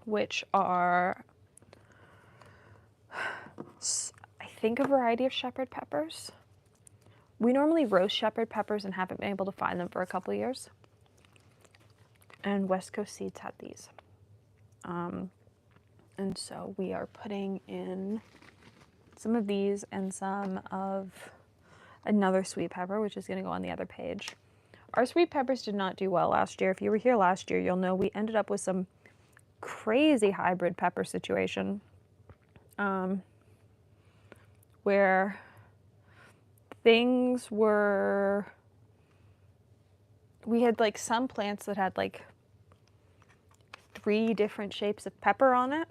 which are, I think, a variety of shepherd peppers. We normally roast shepherd peppers and haven't been able to find them for a couple of years. And West Coast Seeds had these. And so we are putting in some of these and some of another sweet pepper, which is going to go on the other page. Our sweet peppers did not do well last year. If you were here last year, you'll know we ended up with some crazy hybrid pepper situation where things were, we had like some plants that had like 3 different shapes of pepper on it.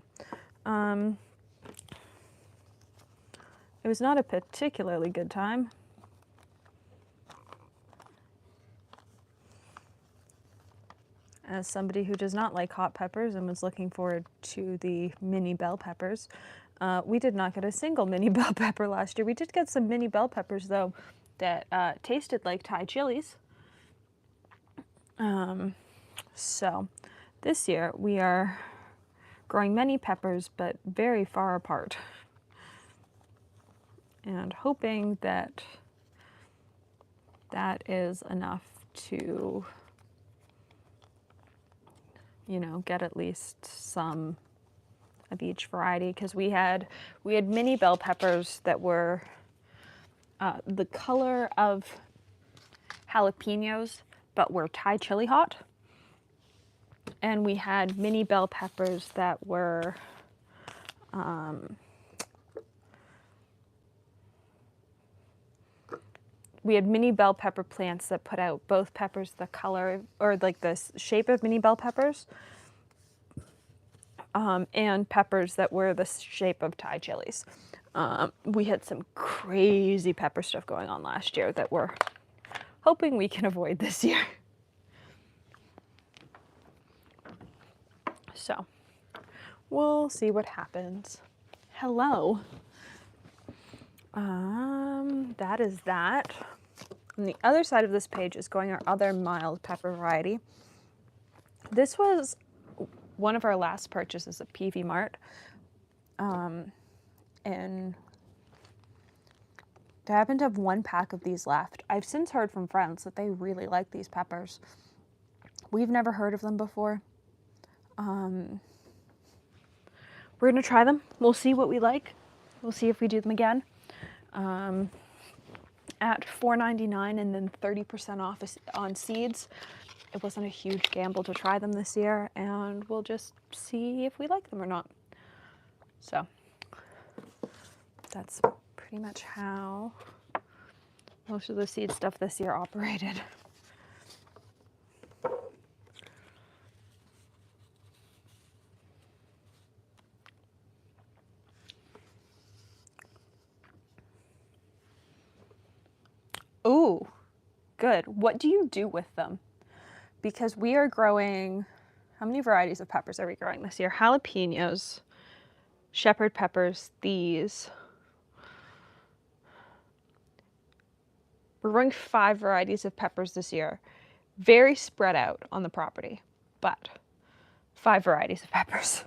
It was not a particularly good time. As somebody who does not like hot peppers and was looking forward to the mini bell peppers, we did not get a single mini bell pepper last year. We did get some mini bell peppers though that tasted like Thai chilies. So this year we are growing many peppers but very far apart, and hoping that that is enough to, you know, get at least some of each variety, because we had mini bell peppers that were the color of jalapenos but were Thai chili hot, and we had mini bell peppers that were we had mini bell pepper plants that put out both peppers the color, or like the shape of mini bell peppers, and peppers that were the shape of Thai chilies. We had some crazy pepper stuff going on last year that we're hoping we can avoid this year. So we'll see what happens. Hello. That is that. On the other side of this page is going our other mild pepper variety. This was one of our last purchases at Peavey Mart. And they happen to have 1 pack of these left. I've since heard from friends that they really like these peppers. We've never heard of them before. We're gonna try them. We'll see what we like. We'll see if we do them again. At $4.99 and then 30% off on seeds. It wasn't a huge gamble to try them this year, and we'll just see if we like them or not. So that's pretty much how most of the seed stuff this year operated. Ooh, good. What do you do with them? Because we are growing, how many varieties of peppers are we growing this year? Jalapenos, shepherd peppers, these. We're growing 5 varieties of peppers this year. Very spread out on the property, but 5 varieties of peppers.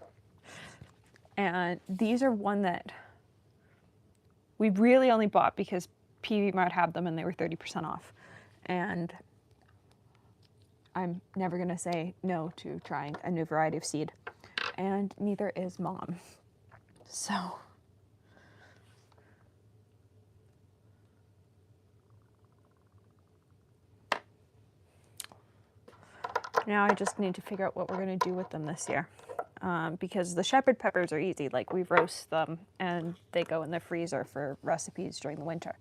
And these are one that we really only bought because Peavey Mart had them and they were 30% off. And I'm never going to say no to trying a new variety of seed. And neither is Mom. So now I just need to figure out what we're going to do with them this year. Because the shepherd peppers are easy. Like, we roast them and they go in the freezer for recipes during the winter.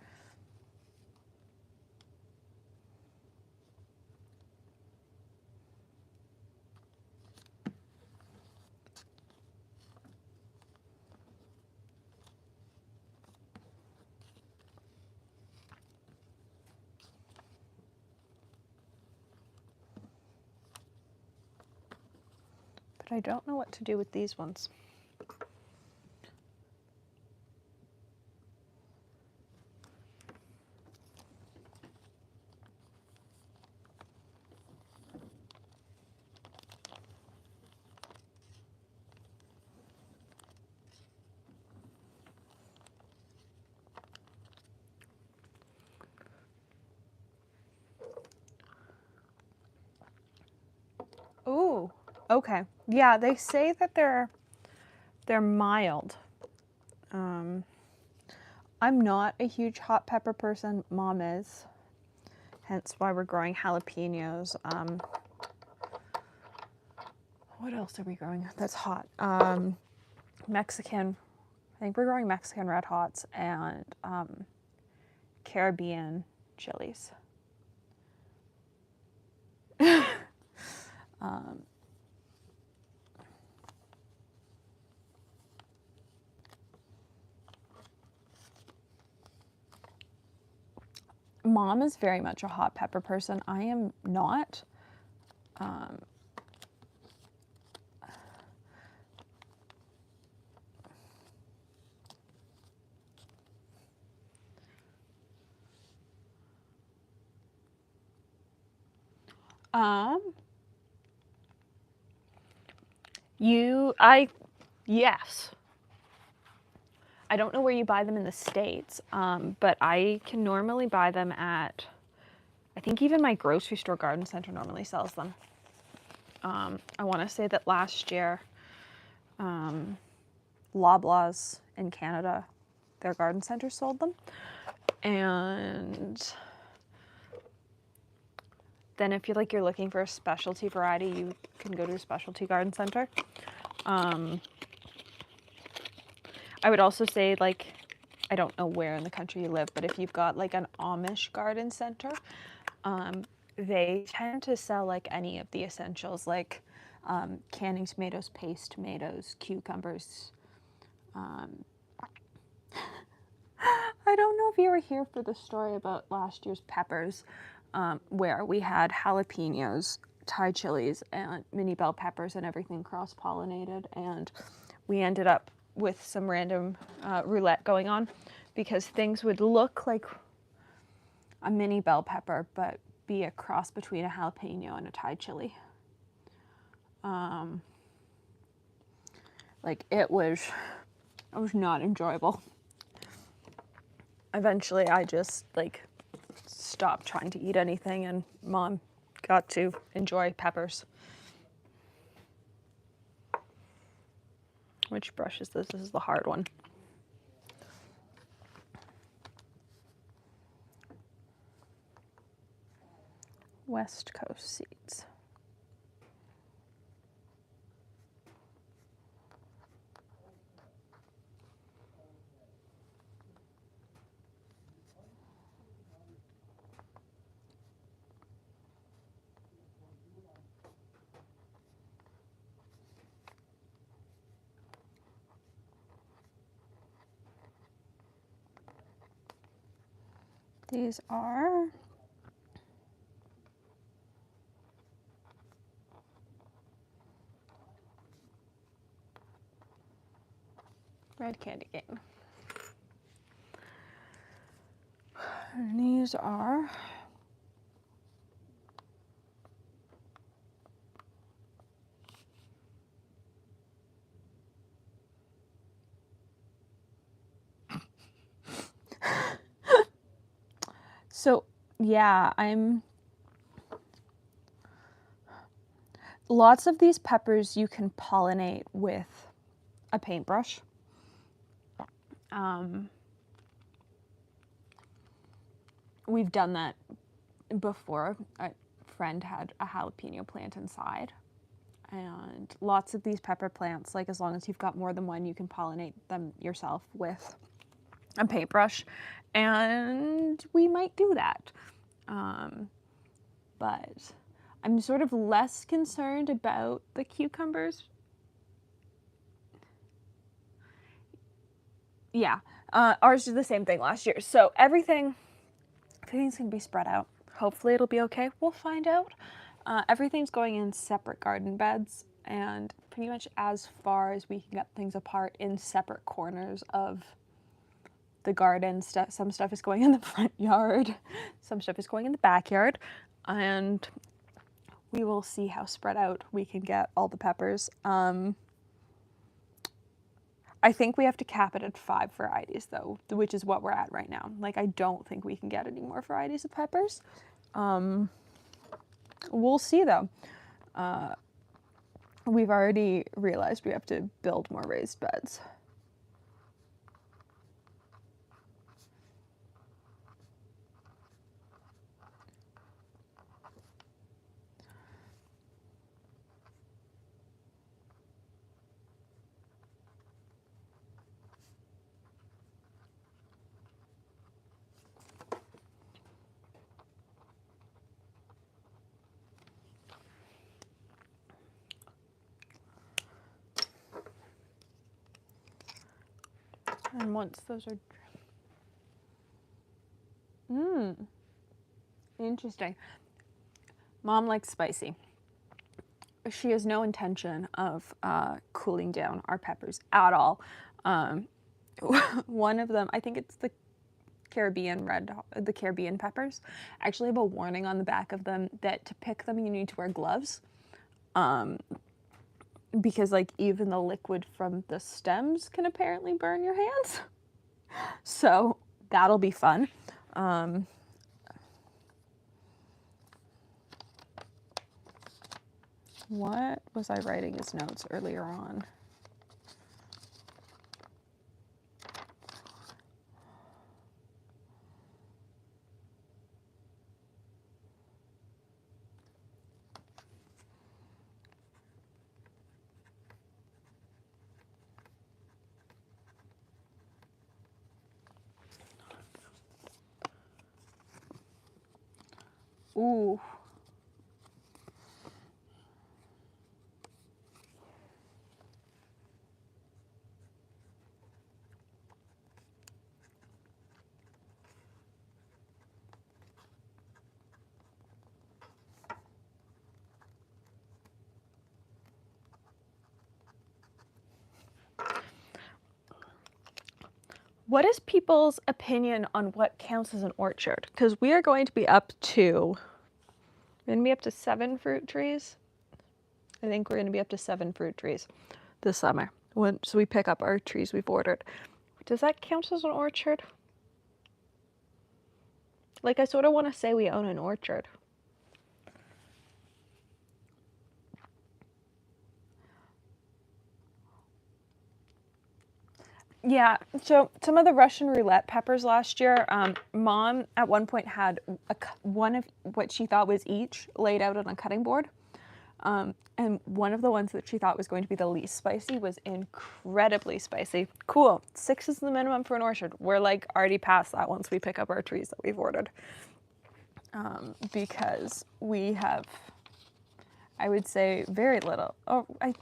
But I don't know what to do with these ones. Ooh, okay. Yeah, they say that they're mild. I'm not a huge hot pepper person. Mom is. Hence why we're growing jalapenos. What else are we growing that's hot? Mexican. I think we're growing Mexican red hots and Caribbean chilies. Mom is very much a hot pepper person. I am not. Yes. I don't know where you buy them in the States, but I can normally buy them at, I think even my grocery store garden center normally sells them. I want to say that last year, Loblaws in Canada, their garden center sold them. And then if you're looking for a specialty variety, you can go to a specialty garden center. I would also say, I don't know where in the country you live, but if you've got an Amish garden center, they tend to sell any of the essentials, canning tomatoes, paste tomatoes, cucumbers. I don't know if you were here for the story about last year's peppers, where we had jalapenos, Thai chilies, and mini bell peppers and everything cross-pollinated, and we ended up with some random roulette going on because things would look like a mini bell pepper but be a cross between a jalapeno and a Thai chili. It was not enjoyable. Eventually I just stopped trying to eat anything and Mom got to enjoy peppers. Which brush is this? This is the hard one. West Coast seeds. These are Red Candy Cane. And these are So yeah, lots of these peppers you can pollinate with a paintbrush. We've done that before. A friend had a jalapeno plant inside, and lots of these pepper plants, like as long as you've got more than one, you can pollinate them yourself with a paintbrush, and we might do that. But I'm sort of less concerned about the cucumbers. Yeah, ours did the same thing last year. So everything's gonna be spread out. Hopefully it'll be okay. We'll find out. Everything's going in separate garden beds, and pretty much as far as we can get things apart in separate corners of the garden. Some stuff is going in the front yard, some stuff is going in the backyard, and we will see how spread out we can get all the peppers. I think we have to cap it at 5 varieties though, which is what we're at right now. Like, I don't think we can get any more varieties of peppers. We'll see though. We've already realized we have to build more raised beds. And once those are... Interesting. Mom likes spicy. She has no intention of cooling down our peppers at all. One of them, I think it's the Caribbean peppers, actually have a warning on the back of them that to pick them you need to wear gloves. Because like even the liquid from the stems can apparently burn your hands. So that'll be fun. What was I writing as notes earlier on? Ooh. What is people's opinion on what counts as an orchard? Because we are going to be up to, 7 fruit trees. I think we're going to be up to 7 fruit trees this summer. So we pick up our trees we've ordered. Does that count as an orchard? Like, I sort of want to say we own an orchard. Yeah, so some of the Russian roulette peppers last year, Mom at one point had one of what she thought was each laid out on a cutting board. And one of the ones that she thought was going to be the least spicy was incredibly spicy. Cool. 6 is the minimum for an orchard. We're like already past that once we pick up our trees that we've ordered. Because we have, I would say, very little.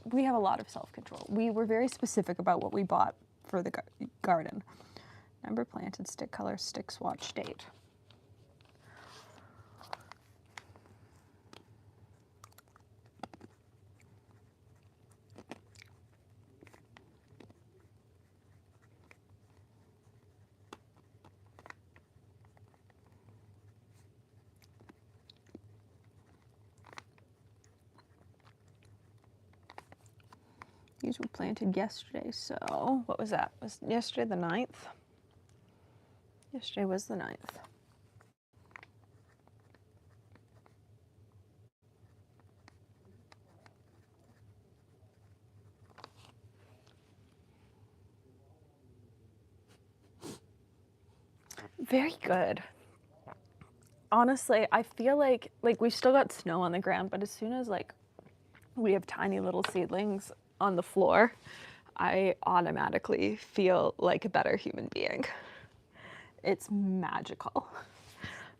We have a lot of self-control. We were very specific about what we bought for the garden. Number planted, stick color, stick swatch date. These were planted yesterday, so what was that? Was yesterday the 9th? Yesterday was the 9th. Very good. Honestly, I feel like we still got snow on the ground, but as soon as like we have tiny little seedlings on the floor, I automatically feel like a better human being. It's magical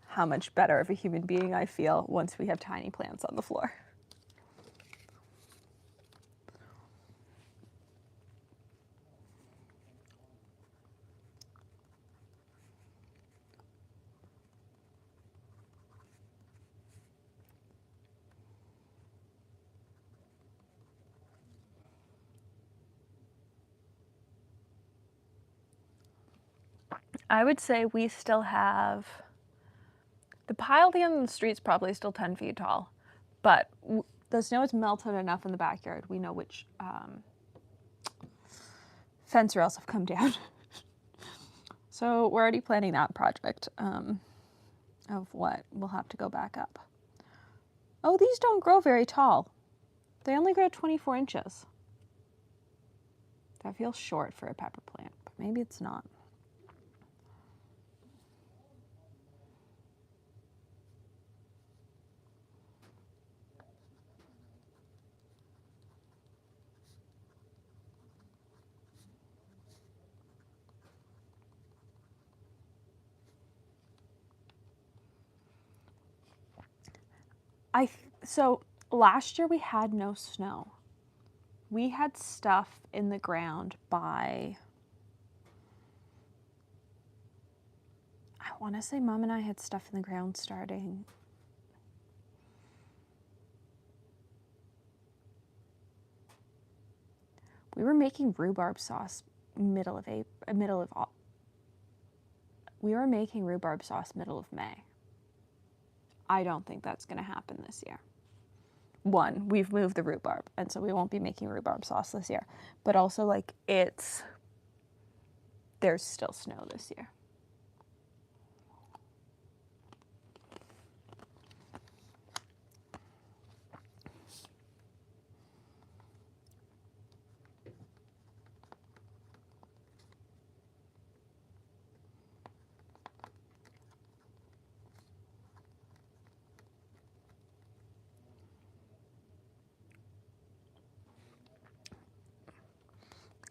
how much better of a human being I feel once we have tiny plants on the floor. I would say we still have, the pile at the end of the street's probably still 10 feet tall, but the snow has melted enough in the backyard. We know which fence rails have come down. So we're already planning that project of what we'll have to go back up. Oh, these don't grow very tall. They only grow 24 inches. That feels short for a pepper plant, but maybe it's not. So last year we had no snow. We had stuff in the ground by, I want to say Mom and I had stuff in the ground starting we were making rhubarb sauce middle of May. I don't think that's going to happen this year. One, we've moved the rhubarb, and so we won't be making rhubarb sauce this year. But also, like, there's still snow this year.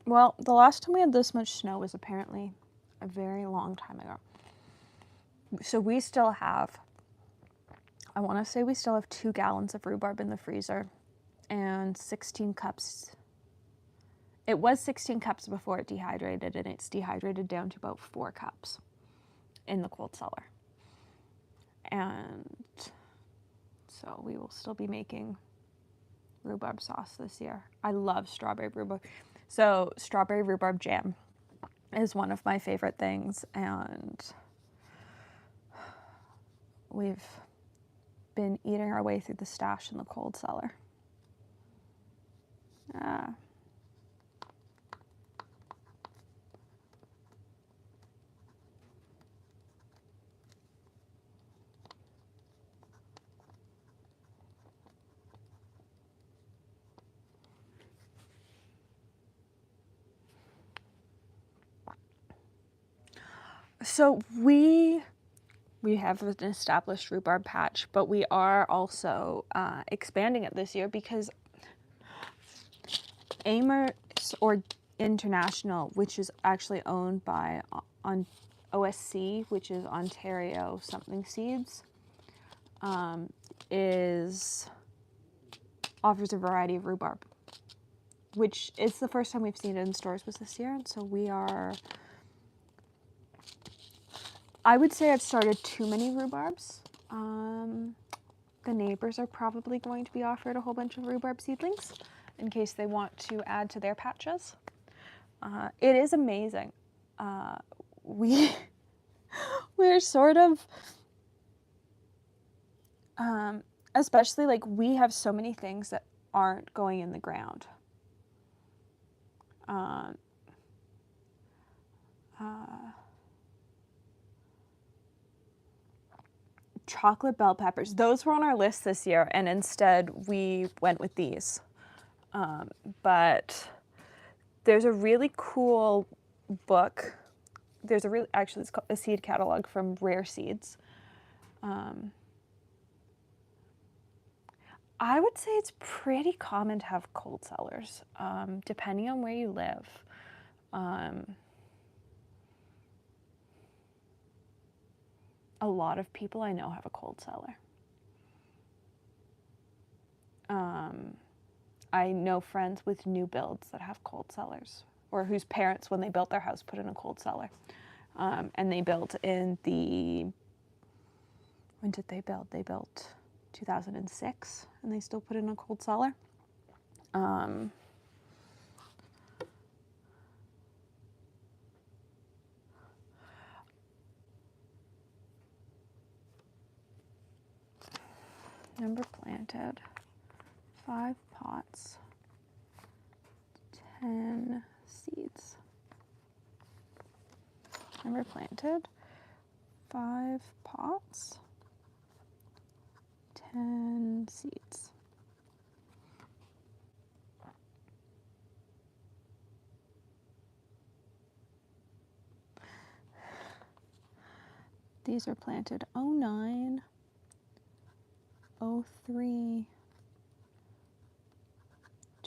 Well, the last time we had this much snow was apparently a very long time ago. So we still have, I want to say we still have 2 gallons of rhubarb in the freezer and 16 cups. It was 16 cups before it dehydrated, and it's dehydrated down to about 4 cups in the cold cellar. And so we will still be making rhubarb sauce this year. I love strawberry rhubarb. So strawberry rhubarb jam is one of my favorite things, and we've been eating our way through the stash in the cold cellar. So we have an established rhubarb patch, but we are also expanding it this year because Amherst or International, which is actually owned by on OSC, which is Ontario Something Seeds, offers a variety of rhubarb, which is the first time we've seen it in stores was this year. And so we are, I would say I've started too many rhubarbs. The neighbors are probably going to be offered a whole bunch of rhubarb seedlings in case they want to add to their patches. It is amazing. We're sort of, especially like we have so many things that aren't going in the ground. Chocolate bell peppers. Those were on our list this year, and instead we went with these. But there's a really cool book there's actually it's called a seed catalog from Rare Seeds. I would say it's pretty common to have cold cellars, depending on where you live. A lot of people I know have a cold cellar. I know friends with new builds that have cold cellars, or whose parents, when they built their house, put in a cold cellar. And they built in when did they build? They built 2006, and they still put in a cold cellar. Number planted, 5 pots, 10 seeds. Number planted, 5 pots, 10 seeds. These are planted 09, 03,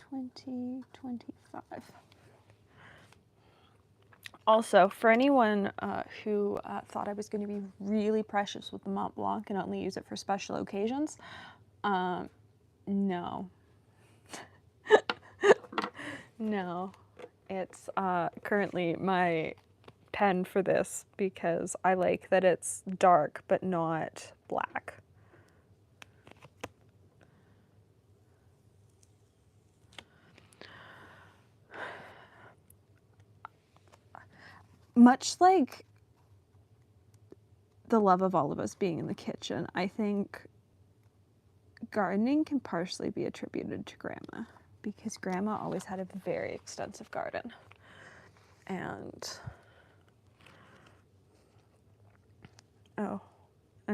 2025. Also, for anyone who thought I was going to be really precious with the Mont Blanc and only use it for special occasions, no. No. It's currently my pen for this because I like that it's dark but not black. Much like the love of all of us being in the kitchen, I think gardening can partially be attributed to Grandma, because Grandma always had a very extensive garden. And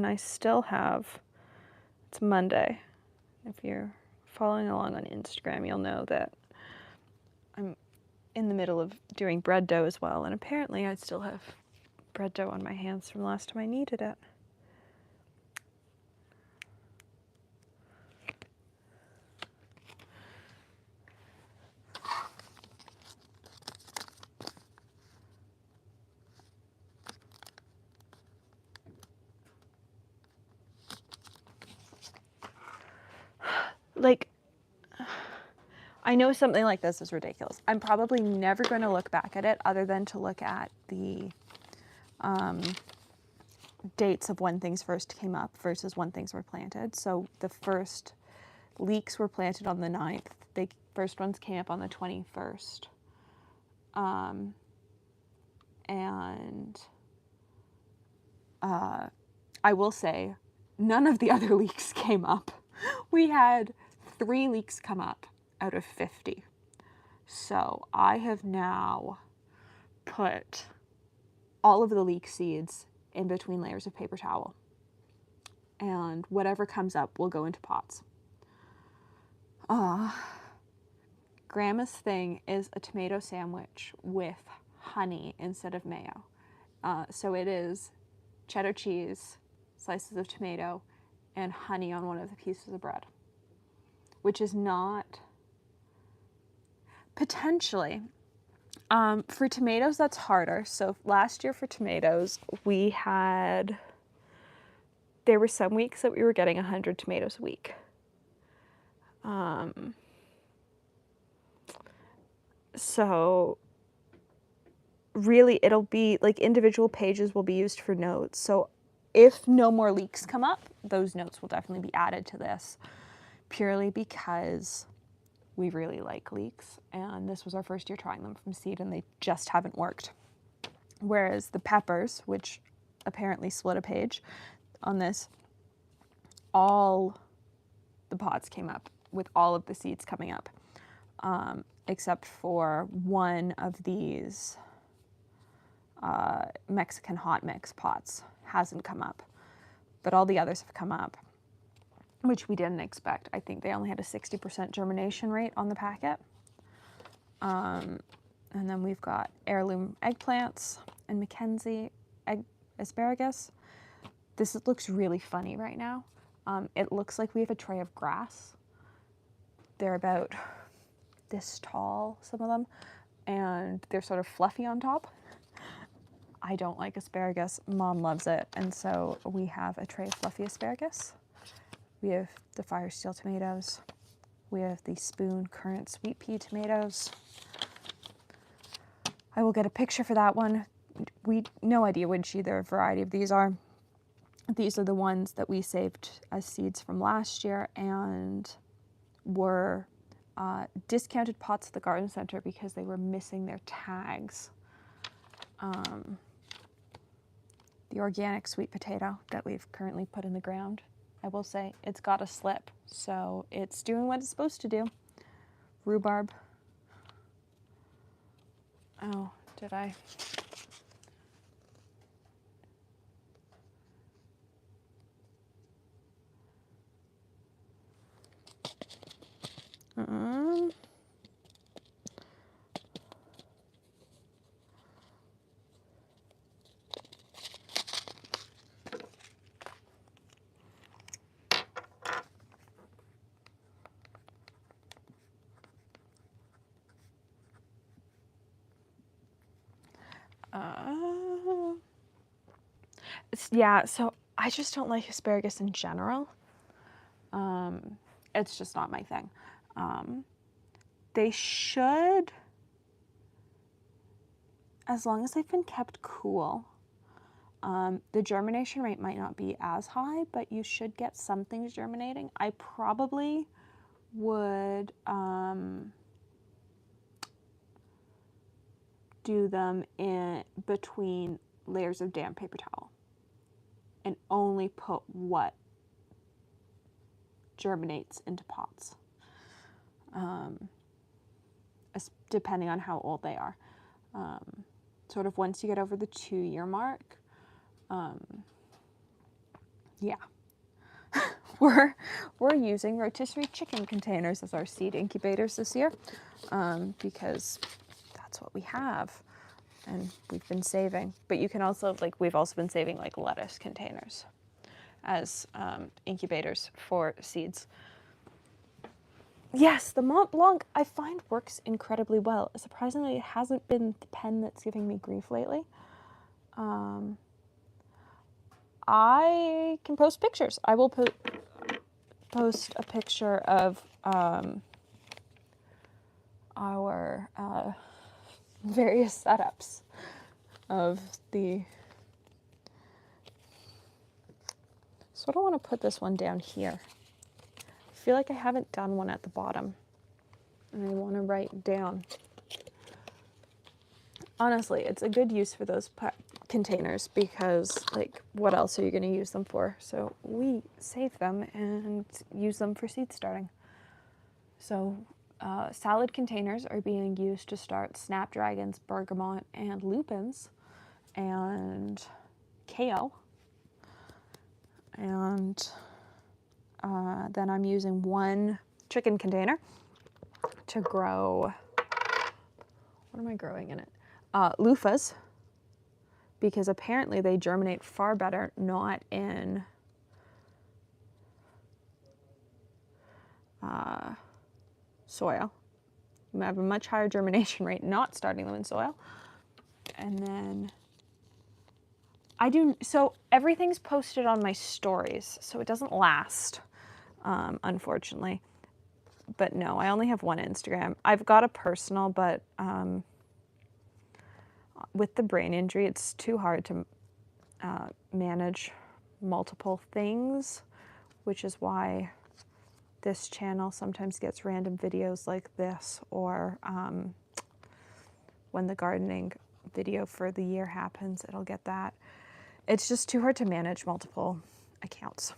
I still have, it's Monday. If you're following along on Instagram, you'll know that I'm in the middle of doing bread dough as well, and apparently I still have bread dough on my hands from last time I kneaded it. Like, I know something like this is ridiculous. I'm probably never going to look back at it other than to look at the dates of when things first came up versus when things were planted. So the first leeks were planted on the 9th. The first ones came up on the 21st. I will say, none of the other leeks came up. We had 3 leeks come up out of 50. So I have now put all of the leek seeds in between layers of paper towel. And whatever comes up will go into pots. Grandma's thing is a tomato sandwich with honey instead of mayo. So it is cheddar cheese, slices of tomato, and honey on one of the pieces of bread, which is not potentially. For tomatoes, that's harder. So last year for tomatoes, there were some weeks that we were getting 100 tomatoes a week. So really it'll be like individual pages will be used for notes. So if no more leeks come up, those notes will definitely be added to this, purely because we really like leeks, and this was our first year trying them from seed, and they just haven't worked. Whereas the peppers, which apparently split a page on this, all the pots came up with all of the seeds coming up, except for one of these Mexican hot mix pots hasn't come up, but all the others have come up, which we didn't expect. I think they only had a 60% germination rate on the packet. And then we've got heirloom eggplants and Mackenzie asparagus. This looks really funny right now. It looks like we have a tray of grass. They're about this tall, some of them, and they're sort of fluffy on top. I don't like asparagus. Mom loves it, and so we have a tray of fluffy asparagus. We have the Fire Steel tomatoes. We have the Spoon currant sweet pea tomatoes. I will get a picture for that one. No idea which either variety of these are. These are the ones that we saved as seeds from last year and were discounted pots at the garden center because they were missing their tags. The organic sweet potato that we've currently put in the ground, I will say it's got a slip, so it's doing what it's supposed to do. Rhubarb. Oh, did I? Yeah, so I just don't like asparagus in general. It's just not my thing. They should, as long as they've been kept cool, the germination rate might not be as high, but you should get some things germinating. I probably would do them in between layers of damp paper towel and only put what germinates into pots, depending on how old they are. Sort of once you get over the 2-year mark, yeah. We're using rotisserie chicken containers as our seed incubators this year, because that's what we have and we've been saving. But you can also, we've also been saving lettuce containers as incubators for seeds. Yes, the Mont Blanc I find works incredibly well. Surprisingly, it hasn't been the pen that's giving me grief lately. I can post pictures. I will post a picture of our various setups of the... So I don't want to put this one down here. I feel like I haven't done one at the bottom, and I want to write down. Honestly, it's a good use for those containers because, what else are you going to use them for? So we save them and use them for seed starting. So salad containers are being used to start snapdragons, bergamot, and lupins, and kale. And then I'm using one chicken container to grow, what am I growing in it? Loofahs, because apparently they germinate far better not in soil. You have a much higher germination rate not starting them in soil. And then so everything's posted on my stories, so it doesn't last, unfortunately. But no, I only have one Instagram. I've got a personal, but with the brain injury, it's too hard to manage multiple things, which is why this channel sometimes gets random videos like this, or when the gardening video for the year happens, it'll get that. It's just too hard to manage multiple accounts.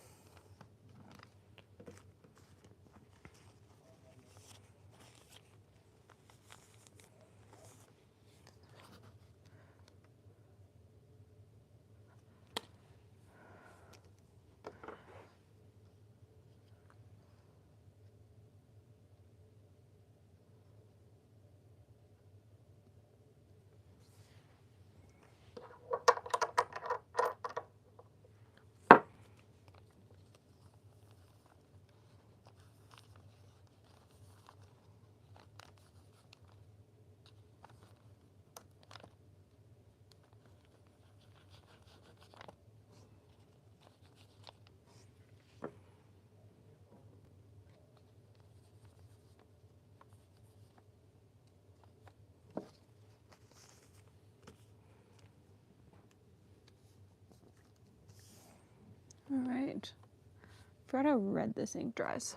forgot how red this ink dries.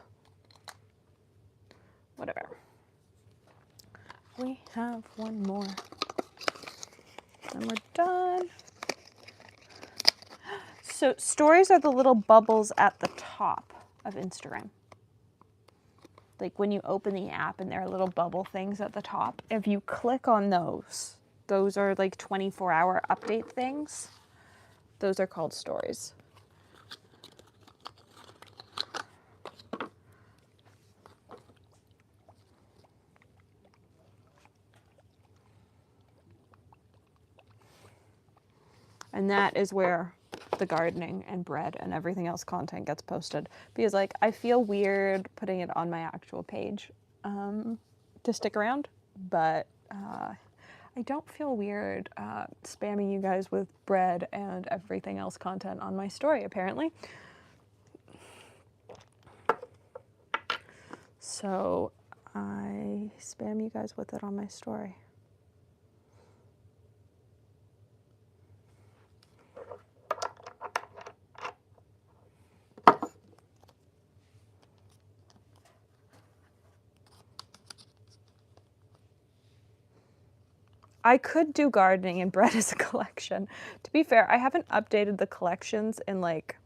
Whatever. We have one more. And we're done. So stories are the little bubbles at the top of Instagram. Like when you open the app and there are little bubble things at the top. If you click on those are like 24-hour update things. Those are called stories. And that is where the gardening and bread and everything else content gets posted. Because like I feel weird putting it on my actual page to stick around, but I don't feel weird spamming you guys with bread and everything else content on my story, apparently. So I spam you guys with it on my story. I could do gardening and bread as a collection. To be fair, I haven't updated the collections in like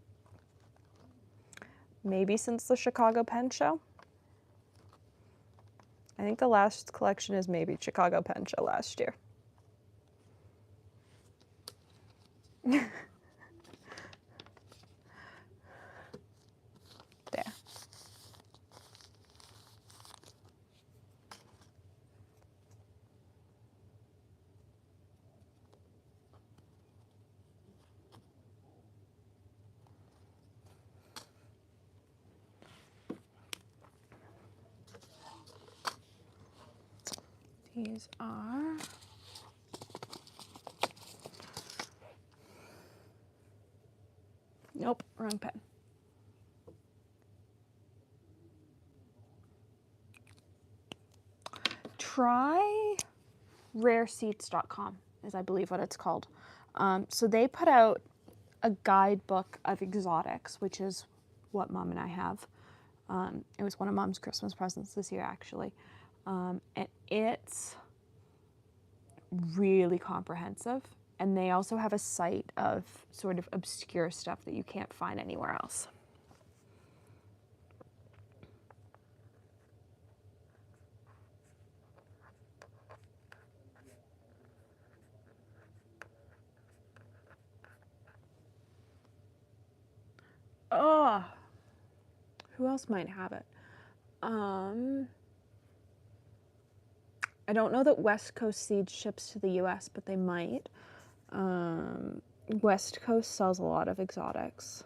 maybe since the Chicago Pen Show. I think the last collection is maybe Chicago Pen Show last year. There. These are nope, wrong pen. Try rareseats.com is I believe what it's called. So they put out a guidebook of exotics, which is what Mom and I have. It was one of Mom's Christmas presents this year, actually. And it's really comprehensive. And they also have a site of sort of obscure stuff that you can't find anywhere else. Oh, who else might have it? I don't know that West Coast Seeds ships to the US, but they might. West Coast sells a lot of exotics.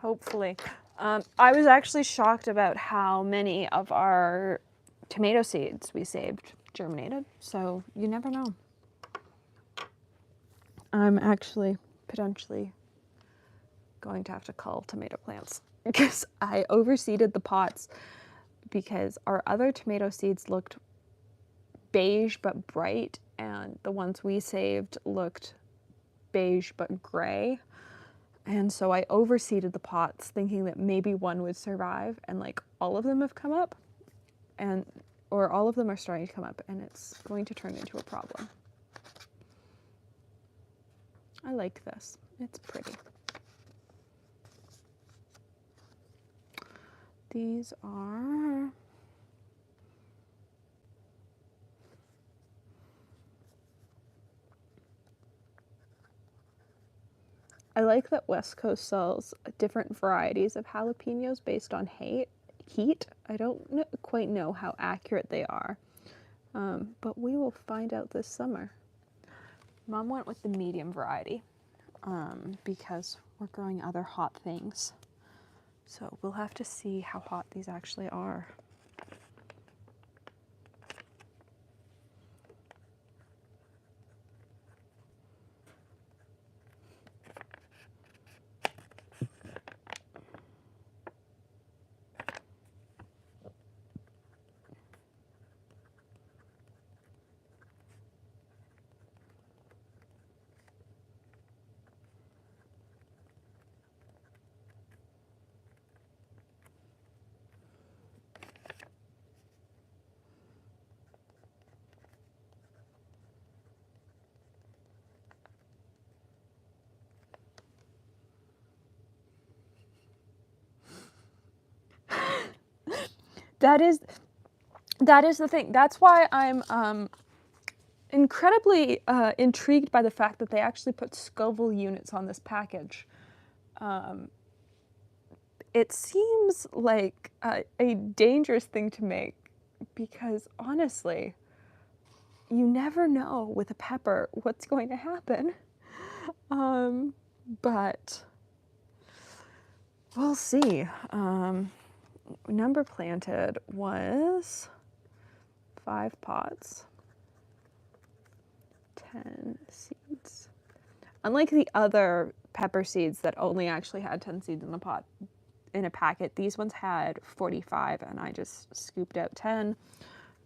Hopefully. I was actually shocked about how many of our tomato seeds we saved germinated, so you never know. I'm actually potentially going to have to cull tomato plants because I overseeded the pots because our other tomato seeds looked beige but bright, and the ones we saved looked beige but gray. And so I overseeded the pots thinking that maybe one would survive, and like all of them have come up, or all of them are starting to come up, and it's going to turn into a problem. I like this. It's pretty. These are I like that West Coast sells different varieties of jalapenos based on heat. I don't quite know how accurate they are, but we will find out this summer. Mom went with the medium variety because we're growing other hot things. So we'll have to see how hot these actually are. That is the thing. That's why I'm incredibly intrigued by the fact that they actually put Scoville units on this package. It seems like a dangerous thing to make because honestly, you never know with a pepper what's going to happen. But we'll see. Number planted was 5 pots, 10 seeds. Unlike the other pepper seeds that only actually had 10 seeds in the pot in a packet, these ones had 45 and I just scooped out 10.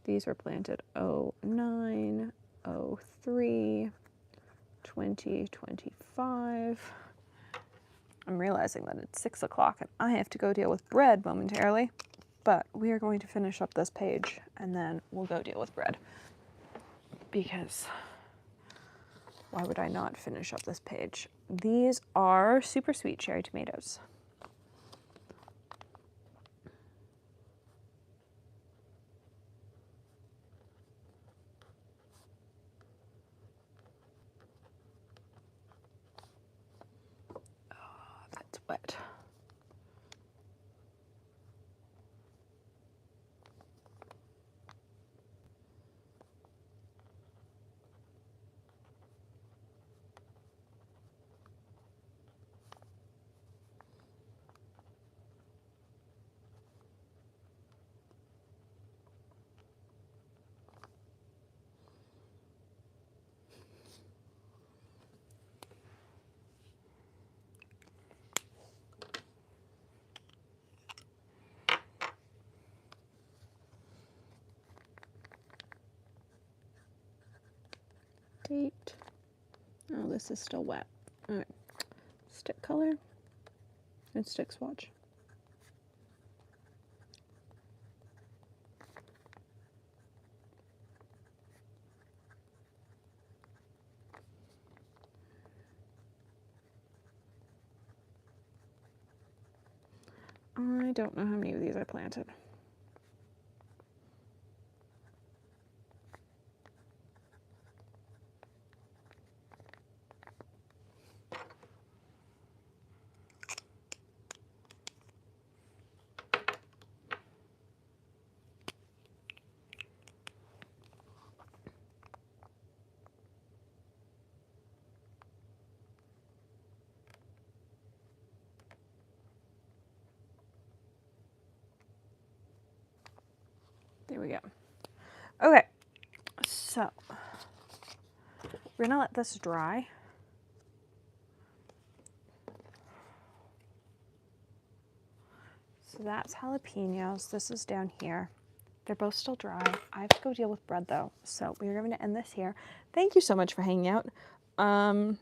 These were planted 09, 03, 2025. I'm realizing that it's 6 o'clock and I have to go deal with bread momentarily, but we are going to finish up this page and then we'll go deal with bread because why would I not finish up this page? These are super sweet cherry tomatoes. Oh, that's wet. Date. Oh, this is still wet. All right. Stick color and stick swatch. I don't know how many of these I planted. There we go. Okay, so we're gonna let this dry. So that's jalapenos. This is down here. They're both still dry. I have to go deal with bread though, so we're going to end this here. Thank you so much for hanging out. I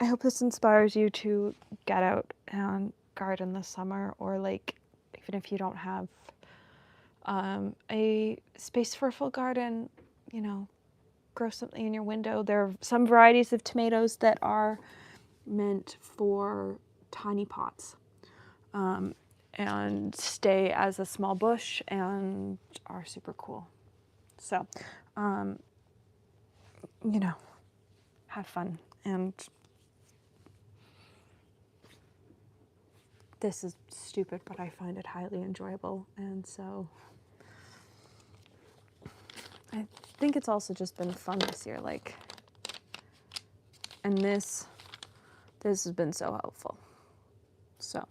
hope this inspires you to get out and garden this summer, or like even if you don't have a space for a full garden, you know, grow something in your window. There are some varieties of tomatoes that are meant for tiny pots and stay as a small bush and are super cool. So, you know, have fun. And this is stupid, but I find it highly enjoyable. And so I think it's also just been fun this year. Like, And this has been so helpful. So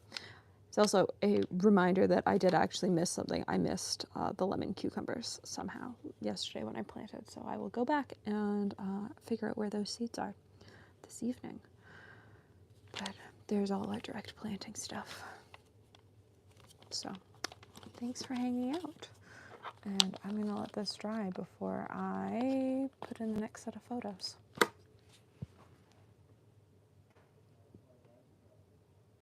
it's also a reminder that I did actually miss something. I missed the lemon cucumbers somehow yesterday when I planted. So I will go back and figure out where those seeds are this evening. But there's all our direct planting stuff. So thanks for hanging out. And I'm going to let this dry before I put in the next set of photos.